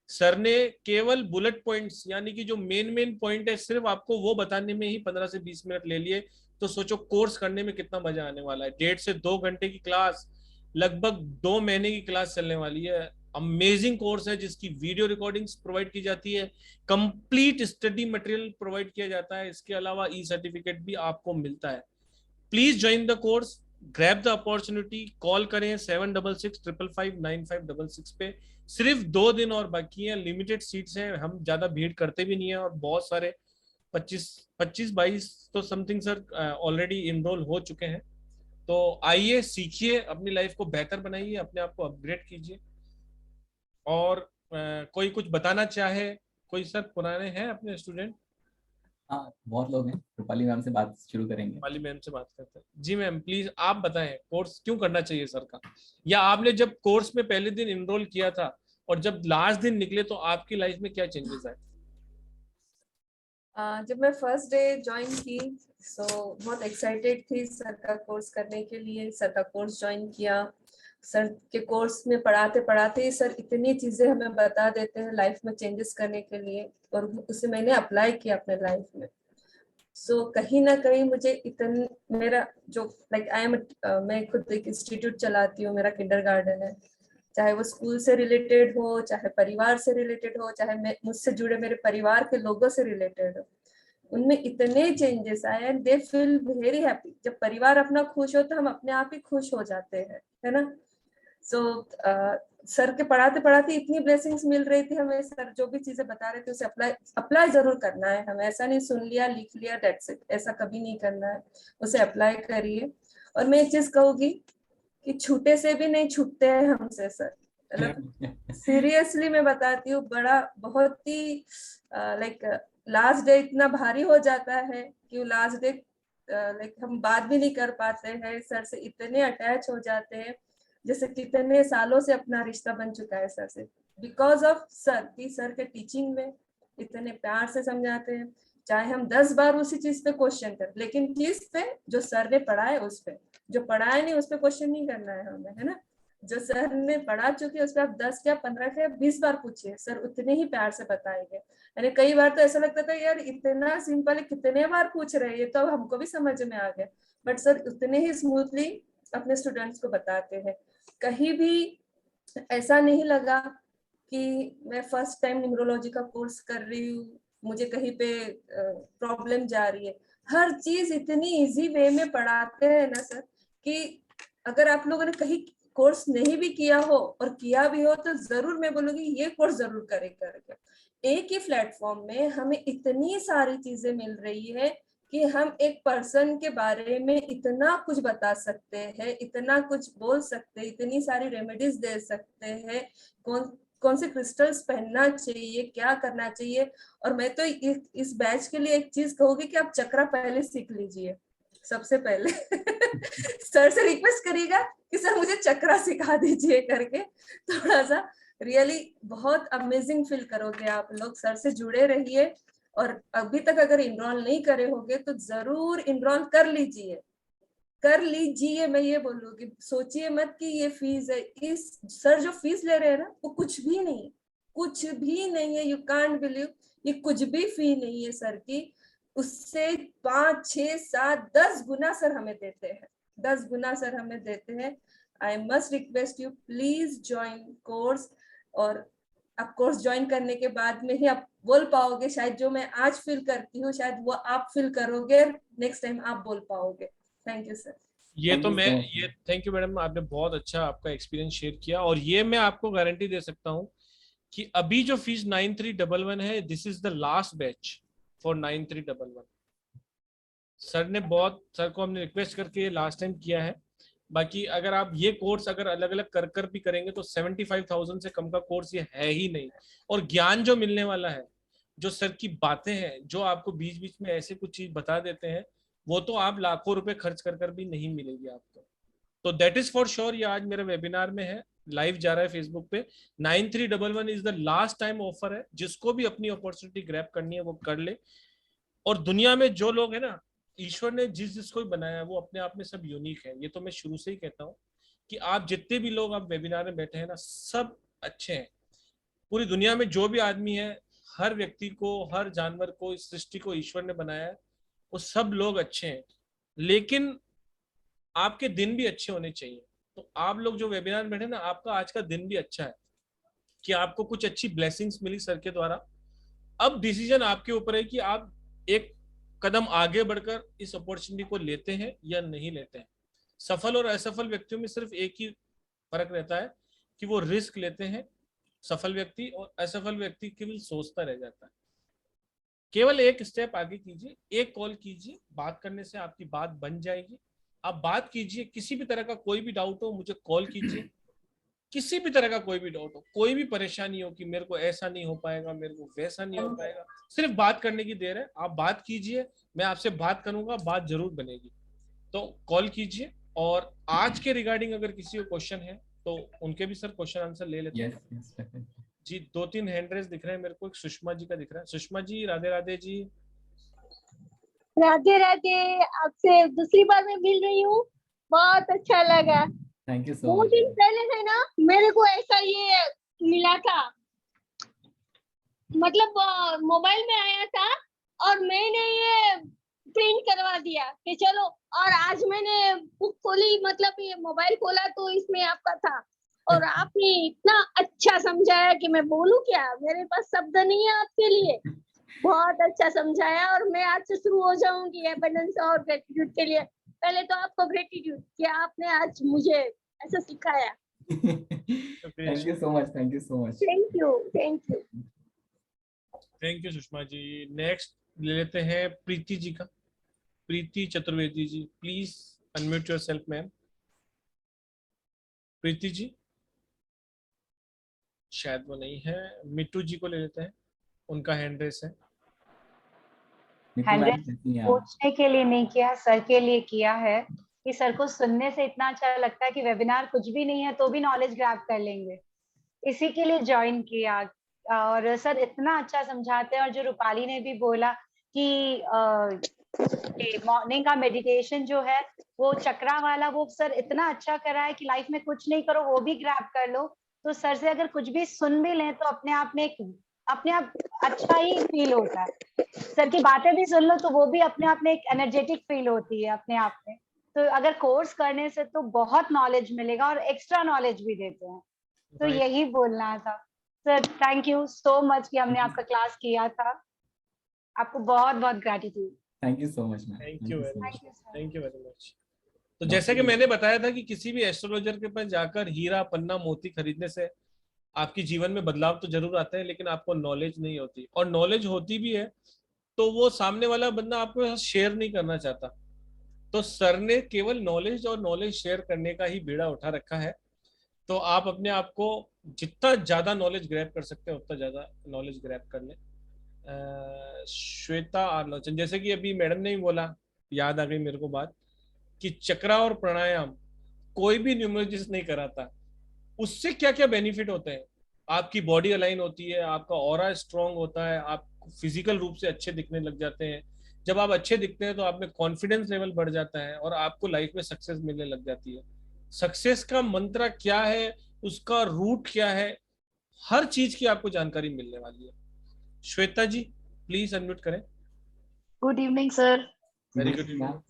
सर ने केवल बुलेट पॉइंट्स, यानी कि जो मेन मेन पॉइंट है, सिर्फ आपको वो बताने में ही 15 से 20 मिनट ले लिए। तो सोचो कोर्स करने में कितना मजा आने वाला है। 1.5 से 2 घंटे की क्लास, लगभग 2 महीने की क्लास चलने वाली है। अमेजिंग कोर्स है जिसकी वीडियो रिकॉर्डिंग्स प्रोवाइड की जाती है, कंप्लीट स्टडी मटेरियल प्रोवाइड किया जाता है, इसके अलावा ई सर्टिफिकेट भी आपको मिलता है। Please join the course, grab the opportunity. Call करें 76655956 पे। सिर्फ 2 दिन और बाकी हैं, लिमिटेड सीट्स हैं, हम ज्यादा भीड़ करते भी नहीं है, और बहुत सारे 25 22 तो समथिंग सर ऑलरेडी इनरोल हो चुके हैं। तो आइए, सीखिए, अपनी लाइफ को बेहतर बनाइए, अपने आप को अपग्रेड कीजिए। और कोई कुछ बताना चाहे? कोई सर पुराने हैं अपने स्टूडेंट? हाँ, बहुत लोग हैं। रूपाली मैम से बात शुरू करेंगे। वाली मैम से बात करते हैं। जी मैम, प्लीज आप बताएं, कोर्स क्यों करना चाहिए सर का, या आपने जब कोर्स में पहले दिन इनरोल किया था और जब लास्ट दिन निकले तो आपकी लाइफ में क्या चेंजेस आए? जब मैं फर्स्ट डे ज्वाइन की, सो बहुत एक्साइटेड थी सर का कोर्स करने के लिए। सर का कोर्स ज्वाइन किया। सर के कोर्स में पढ़ाते पढ़ाते ही सर इतनी चीजें हमें बता देते हैं लाइफ में चेंजेस करने के लिए, और उसे मैंने अप्लाई किया अपने लाइफ में। सो कहीं ना कहीं मुझे इतन मेरा जो लाइक मैं खुद एक इंस्टीट्यूट चलाती हूँ, मेरा किंडरगार्टन है। चाहे वो स्कूल से रिलेटेड हो, चाहे परिवार से रिलेटेड हो, चाहे मैं मुझसे जुड़े मेरे परिवार के लोगों से रिलेटेड हो, उनमें इतने चेंजेस आए and they feel very happy. जब परिवार अपना खुश हो तो हम अपने आप ही खुश हो जाते हैं, है ना। सो सर के पढ़ाते पढ़ाते इतनी ब्लेसिंग्स मिल रही थी हमें। सर जो भी चीजें बता रहे थे उसे अप्लाई जरूर करना है हमें। ऐसा नहीं सुन लिया लिख लिया दैट्स इट, ऐसा कभी नहीं करना है। उसे अप्लाई करिए। और मैं एक चीज कहूंगी कि छूटे से भी नहीं छूटते हैं हमसे सर। मतलब सीरियसली मैं बताती हूँ, बड़ा बहुत ही लाइक लास्ट डे इतना भारी हो जाता है कि लास्ट डे लाइक हम बात भी नहीं कर पाते हैं। सर से इतने अटैच हो जाते हैं जैसे कितने सालों से अपना रिश्ता बन चुका है सर से, बिकॉज ऑफ सर की। सर के टीचिंग में इतने प्यार से समझाते हैं, चाहे हम 10 बार उसी चीज पे क्वेश्चन करें, लेकिन किस पे? जो सर ने पढ़ाया उस पे। जो पढ़ाया नहीं उस पे क्वेश्चन नहीं करना है हमें, है ना। जो सर ने पढ़ा चुके उस पर आप 10 क्या 15 क्या 20 बार पूछिए, सर उतने ही प्यार से बताएंगे। यानी कई बार तो ऐसा लगता था यार इतना सिंपल है, कितने बार पूछ रहे हैं, ये तो हमको भी समझ में आ गया। बट सर उतने ही स्मूथली अपने स्टूडेंट्स को बताते हैं। कहीं भी ऐसा नहीं लगा कि मैं फर्स्ट टाइम न्यूमरोलॉजी का कोर्स कर रही हूँ, मुझे कहीं पे प्रॉब्लम जा रही है। हर चीज इतनी इजी वे में पढ़ाते हैं ना सर, कि अगर आप लोगों ने कहीं कोर्स नहीं भी किया हो और किया भी हो तो जरूर मैं बोलूंगी ये कोर्स जरूर करें करके। एक ही प्लेटफॉर्म में हमें इतनी सारी चीजें मिल रही है कि हम एक पर्सन के बारे में इतना कुछ बता सकते हैं, इतना कुछ बोल सकते हैं, इतनी सारी रेमेडीज दे सकते हैं, कौन कौन से क्रिस्टल्स पहनना चाहिए, क्या करना चाहिए। और मैं तो इस बैच के लिए एक चीज कहूंगी कि आप चक्रा पहले सीख लीजिए सबसे पहले। सर से रिक्वेस्ट करिएगा कि सर मुझे चक्रा सिखा दीजिए करके। थोड़ा सा रियली बहुत अमेजिंग फील करोगे आप लोग। सर से जुड़े रहिए, और अभी तक अगर इनरोल नहीं करे होगे तो जरूर इनरोल कर लीजिए, कर लीजिए। मैं ये बोलूंगी, सोचिए मत कि ये फीस है। इस सर जो फीस ले रहे हैं ना वो कुछ भी नहीं, कुछ भी नहीं है। यू कांट बिलीव, ये कुछ भी फी नहीं है सर की। उससे 5 6 7 10 गुना सर हमें देते हैं, 10 गुना सर हमें देते हैं। I must request you please join course. और आप कोर्स ज्वाइन करने के बाद में ही आप बोल पाओगे, शायद जो मैं आज फील करती हूँ शायद वो आप फील करोगे, नेक्स्ट टाइम आप बोल पाओगे। Thank you sir. ये थैंक यू मैडम, आपने बहुत अच्छा आपका एक्सपीरियंस शेयर किया। और ये मैं आपको गारंटी दे सकता हूँ कि अभी जो फीस 9311 है, this is the last batch for 9311। Sir को हमने रिक्वेस्ट करके लास्ट टाइम किया है। बाकी अगर आप ये कोर्स अगर अलग अलग कर कर भी करेंगे तो 75,000 से कम का कोर्स ये है ही नहीं। और ज्ञान जो मिलने वाला है, जो सर की बातें हैं, जो आपको बीच बीच में ऐसे कुछ चीज बता देते हैं, वो तो आप लाखों रुपए खर्च कर कर भी नहीं मिलेगी आपको। तो दैट इज फॉर श्योर। ये आज मेरे वेबिनार में है, लाइव जा रहा है फेसबुक पे। 9311 is the last time offer है। जिसको भी अपनी अपॉर्चुनिटी ग्रैब करनी है वो कर ले। और दुनिया में जो लोग है ना, ईश्वर ने जिस जिसको भी बनाया है वो अपने आप में सब यूनिक है। ये तो मैं शुरू से ही कहता हूँ कि आप जितने भी लोग आप वेबिनार में बैठे हैं ना, सब अच्छे हैं। पूरी दुनिया में जो भी आदमी है, हर व्यक्ति को, हर जानवर को, इस सृष्टि को ईश्वर ने बनाया है, वो सब लोग अच्छे हैं। लेकिन आपके दिन भी अच्छे होने चाहिए। तो आप लोग जो वेबिनार में बैठे ना, आपका आज का दिन भी अच्छा है कि आपको कुछ अच्छी ब्लेसिंग्स मिली सर के द्वारा। अब डिसीजन आपके ऊपर है कि आप एक कदम आगे बढ़कर इस अपॉर्चुनिटी को लेते हैं या नहीं लेते हैं। सफल और असफल व्यक्तियों में सिर्फ एक ही फर्क रहता है कि वो रिस्क लेते हैं सफल व्यक्ति, और असफल व्यक्ति केवल सोचता रह जाता है। केवल एक स्टेप आगे कीजिए, एक कॉल कीजिए, बात करने से आपकी बात बन जाएगी। आप बात कीजिए, किसी भी तरह का कोई भी डाउट हो मुझे कॉल कीजिए, किसी भी तरह का कोई भी डाउट हो, कोई भी परेशानी हो कि मेरे को ऐसा नहीं हो पाएगा, मेरे को वैसा नहीं हो पाएगा, सिर्फ बात करने की देर है। आप बात कीजिए, मैं आपसे बात करूंगा, बात जरूर बनेगी। तो कॉल कीजिए। और आज के रिगार्डिंग अगर किसी को क्वेश्चन है तो उनके भी सर क्वेश्चन आंसर ले लेते हैं। यस यस जी 2-3 हैंड रेस दिख रहे हैं मेरे को। एक सुषमा जी का दिख रहा है। सुषमा जी राधे राधे जी। राधे राधे, आपसे दूसरी बार मैं मिल रही हूँ, बहुत अच्छा लगा। Thank you so 2 much. दिन पहले है ना मेरे को ऐसा ये मिला था, मतलब मोबाइल में आया था और मैंने ये प्रिंट करवा दिया कि चलो, और आज मैंने बुक खोली, मतलब ये मोबाइल खोला तो इसमें आपका था, और आपने इतना अच्छा समझाया कि मैं बोलूं क्या, मेरे पास शब्द नहीं है आपके लिए। बहुत अच्छा समझाया, और मैं आज से शुरू हो जाऊंगी एबंडेंस और ग्रेटिट्यूड के लिए। पहले तो आपको ग्रेटिट्यूड कि आपने आज मुझे ऐसा सिखाया। Thank you so much, thank you so much. Thank you, thank you. Thank you Sushma ji. Next ले लेते हैं प्रीति जी का। Preeti Chaturvedi ji, please unmute yourself ma'am. Preeti ji शायद वो नहीं है। मिट्टू जी को ले लेते हैं, उनका हैंड रेस है। मिट्टू मैम कैसी हैं आप? पूछने के लिए नहीं किया, सर के लिए किया है कि सर को सुनने से इतना अच्छा लगता है कि वेबिनार कुछ भी नहीं है तो भी नॉलेज ग्रैब कर लेंगे, इसी के लिए ज्वाइन किया। और सर इतना अच्छा समझाते हैं। और जो रूपाली ने भी बोला कि मॉर्निंग का मेडिटेशन जो है वो चक्रा वाला, वो सर इतना अच्छा करा है कि लाइफ में कुछ नहीं करो वो भी ग्रैब कर लो। तो सर से अगर कुछ भी सुन भी लें तो अपने आप में अपने आप अच्छा ही फील होता है। सर की बातें भी सुन लो तो वो भी अपने आप में एक एनर्जेटिक फील होती है अपने आप में। तो अगर कोर्स करने से तो बहुत नॉलेज मिलेगा और एक्स्ट्रा नॉलेज भी देते हैं। तो यही बोलना था sir. Thank you so much कि हमने आपका क्लास किया था। आपको बहुत बहुत gratitude. Thank you so much ma'am. Thank you very much, thank you very much. तो Dr. जैसे कि मैंने बताया था कि किसी भी एस्ट्रोलॉजर के पास जाकर हीरा पन्ना मोती खरीदने से आपके जीवन में बदलाव तो जरूर आता है, लेकिन आपको नॉलेज नहीं होती। और नॉलेज होती भी है तो वो सामने वाला बंदा आपके साथ शेयर नहीं करना चाहता। तो सर ने केवल नॉलेज और नॉलेज शेयर करने का ही बीड़ा उठा रखा है। तो आप अपने आप को जितना ज्यादा नॉलेज ग्रैब कर सकते हैं उतना ज्यादा नॉलेज ग्रैब कर लें। श्वेता आलोचन, जैसे कि अभी मैडम ने ही बोला, याद आ गई मेरे को बात कि चक्रा और प्राणायाम कोई भी न्यूमरोलॉजिस्ट नहीं कराता। उससे क्या क्या बेनिफिट होते हैं? आपकी बॉडी अलाइन होती है, आपका ऑरा स्ट्रांग होता है, आप फिजिकल रूप से अच्छे दिखने लग जाते हैं। जब आप अच्छे दिखते हैं तो आप में कॉन्फिडेंस लेवल बढ़ जाता है और आपको लाइफ में सक्सेस मिलने लग जाती है। सक्सेस का मंत्र क्या है, उसका रूट क्या है, हर चीज की आपको जानकारी मिलने वाली है। श्वेता जी प्लीज अनम्यूट करें। Good evening sir. Very good evening.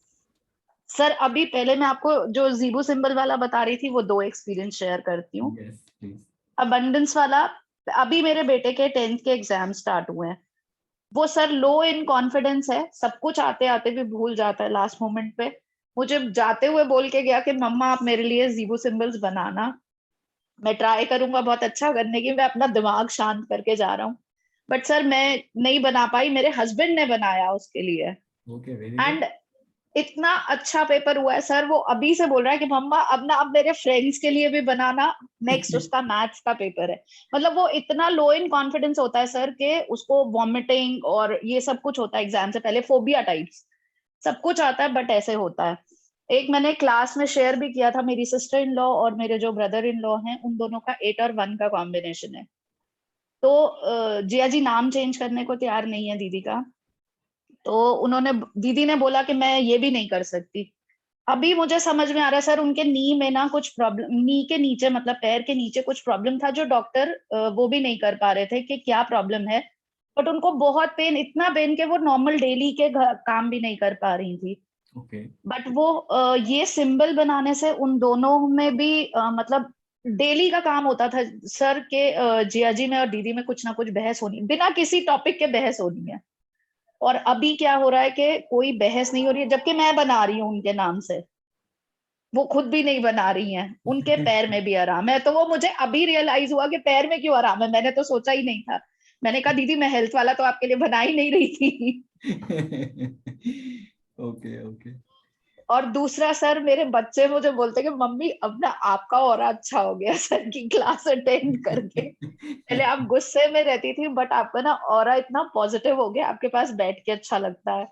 Sir अभी पहले मैं आपको जो जीबू सिंबल वाला बता रही थी वो 2 एक्सपीरियंस शेयर करती हूँ। Yes, please. अबंडेंस वाला, अभी मेरे बेटे के 10th के एग्जाम स्टार्ट हुए हैं। वो सर लो इन कॉन्फिडेंस है, सब कुछ आते आते भी भूल जाता है लास्ट मोमेंट पे। मुझे जाते हुए बोल के गया कि मम्मा आप मेरे लिए जीबू सिंबल्स बनाना, मैं ट्राई करूंगा बहुत अच्छा करने की, मैं अपना दिमाग शांत करके जा रहा हूँ। बट सर मैं नहीं बना पाई, मेरे हस्बैंड ने बनाया उसके लिए। Okay, very good. एंड इतना अच्छा पेपर हुआ है सर। वो अभी से बोल रहा है कि मम्मा अब ना अब मेरे फ्रेंड्स के लिए भी बनाना, नेक्स्ट उसका मैथ्स का पेपर है। मतलब वो इतना लो इन कॉन्फिडेंस होता है सर के उसको वॉमिटिंग और ये सब कुछ होता है एग्जाम से पहले, फोबिया टाइप्स सब कुछ आता है, बट ऐसे होता है। एक मैंने क्लास में शेयर भी किया था, मेरी सिस्टर इन लॉ और मेरे जो ब्रदर इन लॉ हैं उन दोनों का 8 और 1 का कॉम्बिनेशन है। तो जिया जी नाम चेंज करने को तैयार नहीं है दीदी का। तो उन्होंने, दीदी ने बोला कि मैं ये भी नहीं कर सकती। अभी मुझे समझ में आ रहा है सर उनके नी में ना कुछ प्रॉब्लम, नी के नीचे मतलब पैर के नीचे कुछ प्रॉब्लम था जो डॉक्टर वो भी नहीं कर पा रहे थे कि क्या प्रॉब्लम है। बट उनको बहुत पेन, इतना पेन कि वो नॉर्मल डेली के काम भी नहीं कर पा रही थी। Okay. बट वो ये सिंबल बनाने से उन दोनों में भी मतलब डेली का काम होता था सर के। जिया जी में और दीदी में कुछ ना कुछ बहस होनी, बिना किसी टॉपिक के बहस होनी है। और अभी क्या हो रहा है कि कोई बहस नहीं हो रही है, जबकि मैं बना रही हूँ उनके नाम से, वो खुद भी नहीं बना रही हैं। उनके पैर में भी आराम है। तो वो मुझे अभी रियलाइज हुआ कि पैर में क्यों आराम है, मैंने तो सोचा ही नहीं था। मैंने कहा दीदी मैं हेल्थ वाला तो आपके लिए बना ही नहीं रही थी। Okay, okay. और दूसरा सर, मेरे बच्चे मुझे बोलते कि मम्मी अब ना आपका और अच्छा हो गया सर की क्लास अटेंड करके। पहले आप गुस्से में रहती थी, बट आपका ना ऑरा इतना पॉजिटिव हो गया, आपके पास बैठ के अच्छा लगता है,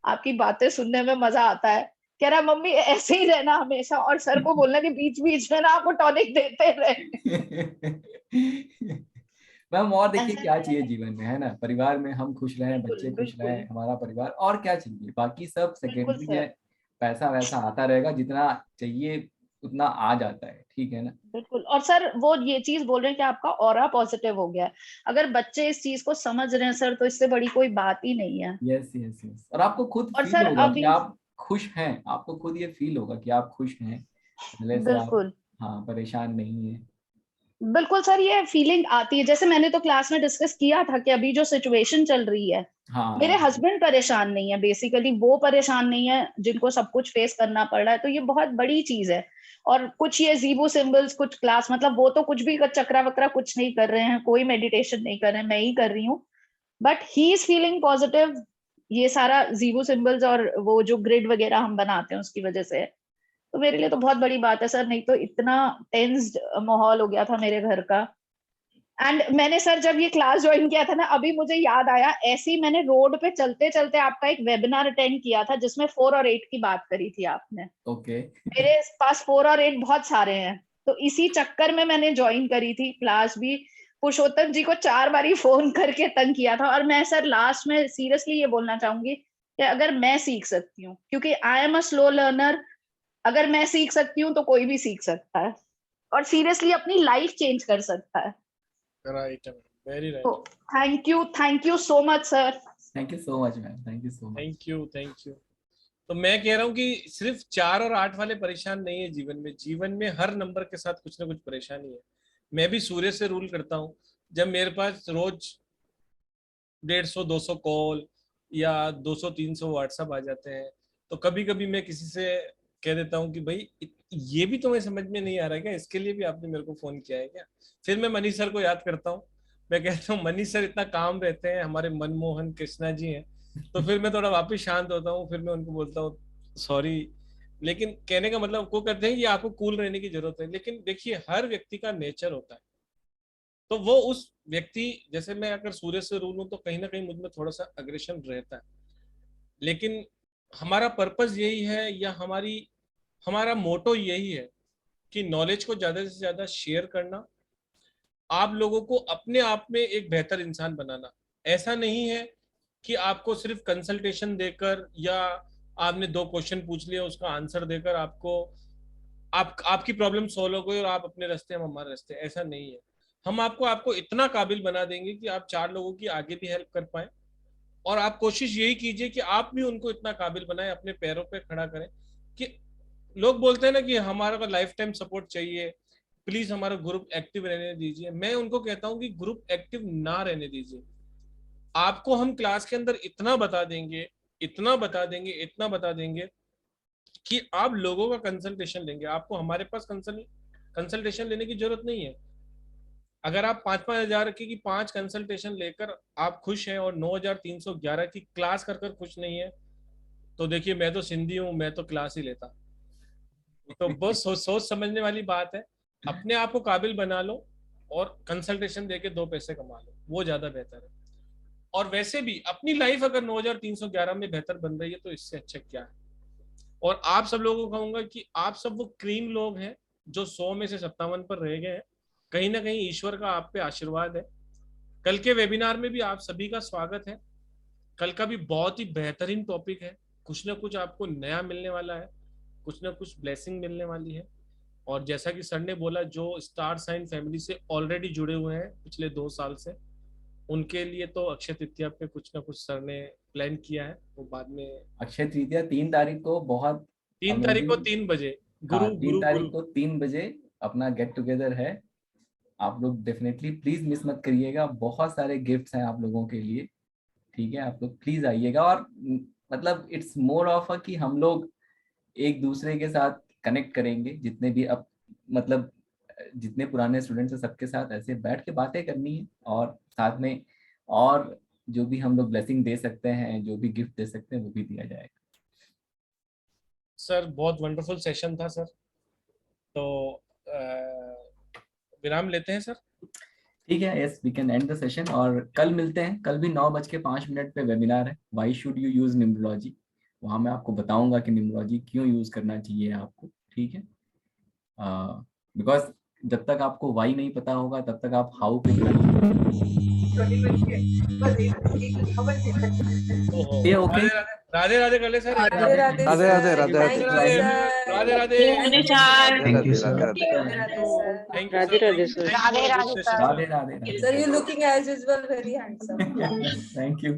आपकी बातें सुनने में मजा आता है। कह रहा मम्मी ऐसे ही रहना हमेशा, और सर को बोलना कि बीच बीच में ना आपको टॉनिक देते रहे। मैम और देखिए ऐसा क्या है। चाहिए जीवन में, है ना? परिवार में हम खुश रहें, बिल्कुल बच्चे खुश बिल्कुल रहें, हमारा परिवार, और क्या चाहिए? बाकी सब बिल्कुल सेकेंडरी है। सर। पैसा वैसा आता रहेगा, जितना चाहिए उतना आ जाता है, ठीक है ना? बिल्कुल। और सर वो ये चीज बोल रहे हैं कि आपका ऑरा पॉजिटिव हो गया है, अगर बच्चे इस चीज को समझ रहे हैं सर, तो इससे बड़ी कोई बात ही नहीं है। Yes yes yes. और आपको खुद और फील सर होगा कि अभी आप खुश हैं, आपको खुद ये फील होगा कि आप खुश हैं, पहले से आप, बिल्कुल हाँ, परेशान नहीं है। बिल्कुल सर, ये फीलिंग आती है। जैसे मैंने तो क्लास में डिस्कस किया था कि अभी जो सिचुएशन चल रही है, मेरे हाँ हस्बैंड परेशान नहीं है, बेसिकली वो परेशान नहीं है जिनको सब कुछ फेस करना पड़ रहा है, तो ये बहुत बड़ी चीज है। और कुछ ये जीबो सिंबल्स, कुछ क्लास, मतलब वो तो कुछ भी चक्रा वक्रा कुछ नहीं कर रहे हैं, कोई मेडिटेशन नहीं कर रहे हैं, मैं ही कर रही हूँ, but he is feeling positive. ये सारा जीबो सिंबल्स और वो जो ग्रिड वगैरह हम बनाते हैं उसकी वजह से है। तो मेरे लिए तो बहुत बड़ी बात है सर, नहीं तो इतना टेंस्ड माहौल हो गया था मेरे घर का। एंड मैंने सर जब ये क्लास ज्वाइन किया था ना, अभी मुझे याद आया, ऐसे ही मैंने रोड पे चलते चलते आपका एक वेबिनार अटेंड किया था जिसमें 4 और 8 की बात करी थी आपने। ओके। मेरे पास 4 और 8 बहुत सारे हैं, तो इसी चक्कर में मैंने ज्वाइन करी थी क्लास भी। पुरुषोत्तम जी को 4 बारी फोन करके तंग किया था। और मैं सर लास्ट में सीरियसली ये बोलना चाहूंगी कि अगर मैं सीख सकती हूँ, क्योंकि I am a slow learner, अगर मैं सीख सकती हूँ तो कोई भी सीख सकता है, और सीरियसली अपनी लाइफ चेंज कर सकता है। राइट, वेरी तो right. Thank you so much sir. Thank you so much ma'am, thank you so much. Thank you, thank you. तो मैं कह रहा हूँ कि सिर्फ 4 और 8 वाले परेशान नहीं है जीवन में, जीवन में हर नंबर के साथ कुछ ना कुछ परेशानी है। मैं भी सूर्य से रूल करता हूँ। जब मेरे पास रोज 150-200 कॉल या 200-300 व्हाट्सएप आ जाते हैं, तो कभी कभी मैं किसी से कह देता हूँ कि भाई ये भी तुम्हें समझ में नहीं आ रहा है क्या, इसके लिए भी आपने मेरे को फोन किया है क्या? फिर मैं मनीष सर को याद करता हूँ। मैं कहता हूँ मनीष सर इतना काम रहते हैं, हमारे मनमोहन कृष्णा जी हैं। तो फिर मैं थोड़ा वापस शांत होता हूँ, फिर मैं उनको बोलता हूँ सॉरी। लेकिन कहने का मतलब वो कहते हैं कि आपको कूल रहने की जरूरत है, लेकिन देखिए हर व्यक्ति का नेचर होता है। तो वो उस व्यक्ति, जैसे मैं अगर सूर्य से रूल हूं तो कहीं ना कहीं मुझ में थोड़ा सा अग्रेशन रहता है। लेकिन हमारा पर्पस यही है, या हमारा मोटो यही है कि नॉलेज को ज्यादा से ज्यादा शेयर करना, आप लोगों को अपने आप में एक बेहतर इंसान बनाना। ऐसा नहीं है कि आपको सिर्फ कंसल्टेशन देकर या आपने 2 क्वेश्चन पूछ लिया उसका आंसर देकर आपकी प्रॉब्लम सॉल्व हो गई और आप अपने रास्ते, हम हमारे रास्ते। ऐसा नहीं है। हम आपको इतना काबिल बना देंगे कि आप 4 लोगों की आगे भी हेल्प कर पाए। और आप कोशिश यही कीजिए कि आप भी उनको इतना काबिल बनाए, अपने पैरों पे खड़ा करें। कि लोग बोलते हैं ना कि हमारा को लाइफ टाइम सपोर्ट चाहिए, प्लीज हमारा ग्रुप एक्टिव रहने दीजिए। मैं उनको कहता हूं कि ग्रुप एक्टिव ना रहने दीजिए। आपको हम क्लास के अंदर इतना बता देंगे, इतना बता देंगे, इतना बता देंगे कि आप लोगों का कंसल्टेशन लेंगे। आपको हमारे पास कंसल्टेशन लेने की जरूरत नहीं है। अगर आप 5-5 हजार की 5 कंसल्टेशन लेकर आप खुश हैं और 9,311 की क्लास कर कर खुश नहीं है, तो देखिए मैं तो सिंधी हूं, मैं तो क्लास ही लेता। तो बहुत सोच समझने वाली बात है। अपने आप को काबिल बना लो और कंसल्टेशन देके 2 पैसे कमा लो, वो ज्यादा बेहतर है। और वैसे भी अपनी लाइफ अगर 9,311 में बेहतर बन रही है तो इससे अच्छा क्या है। और आप सब लोगों को कहूंगा कि आप सब वो क्रीम लोग हैं जो 100 में से 57 पर रह गए हैं। कहीं ना कहीं ईश्वर का आप पे आशीर्वाद है। कल के वेबिनार में भी आप सभी का स्वागत है। कल का भी बहुत ही बेहतरीन टॉपिक है। कुछ ना कुछ आपको नया मिलने वाला है, कुछ ना कुछ ब्लेसिंग मिलने वाली है। और जैसा कि सर ने बोला, जो स्टार साइन फैमिली से ऑलरेडी जुड़े हुए हैं पिछले 2 साल से, उनके लिए तो अक्षय तृतीया पे कुछ ना कुछ सर ने प्लान किया है, वो बाद में। अक्षय तृतीया 3 तारीख को बहुत 3 तारीख को अमेजिंग। 3 बजे, हाँ, गुरु तीन गुरु गुरु। तारीख को 3 बजे अपना गेट टुगेदर है। आप लोग डेफिनेटली प्लीज मिस मत करिएगा, बहुत सारे गिफ्ट्स हैं आप लोगों के लिए, ठीक है? आप लोग प्लीज आइएगा। और मतलब इट्स मोर ऑफ अ कि हम लोग एक दूसरे के साथ कनेक्ट करेंगे, जितने भी अब मतलब जितने पुराने स्टूडेंट्स हैं सबके साथ ऐसे बैठ के बातें करनी है, और साथ में और जो भी हम लोग ब्लेसिंग दे सकते हैं, जो भी गिफ्ट दे सकते हैं वो भी दिया जाएगा। सर बहुत वंडरफुल सेशन था सर, तो विराम लेते हैं सर। ठीक है, yes we can end the session, और कल मिलते हैं। कल भी 9:05 पे वेबिनार है, why should you use numerology. वहाँ मैं आपको बताऊंगा कि न्यूमरोलॉजी क्यों यूज करना चाहिए आपको, ठीक है। बिकॉज जब तक आपको वाई नहीं पता होगा तब तक आप हाउ पे ये ओके। राधे राधे कर ले sir. Radhe Radhe Radhe Radhe Radhe Thank you, Radhe sir. Radhe Radhe. Thank you, sir. Radhe Radhe sir. Thank you, Radhe sir. Radhe sir. Radhe Radhe sir. Radhe Radhe Sir, you're looking as usual very handsome. Thank you.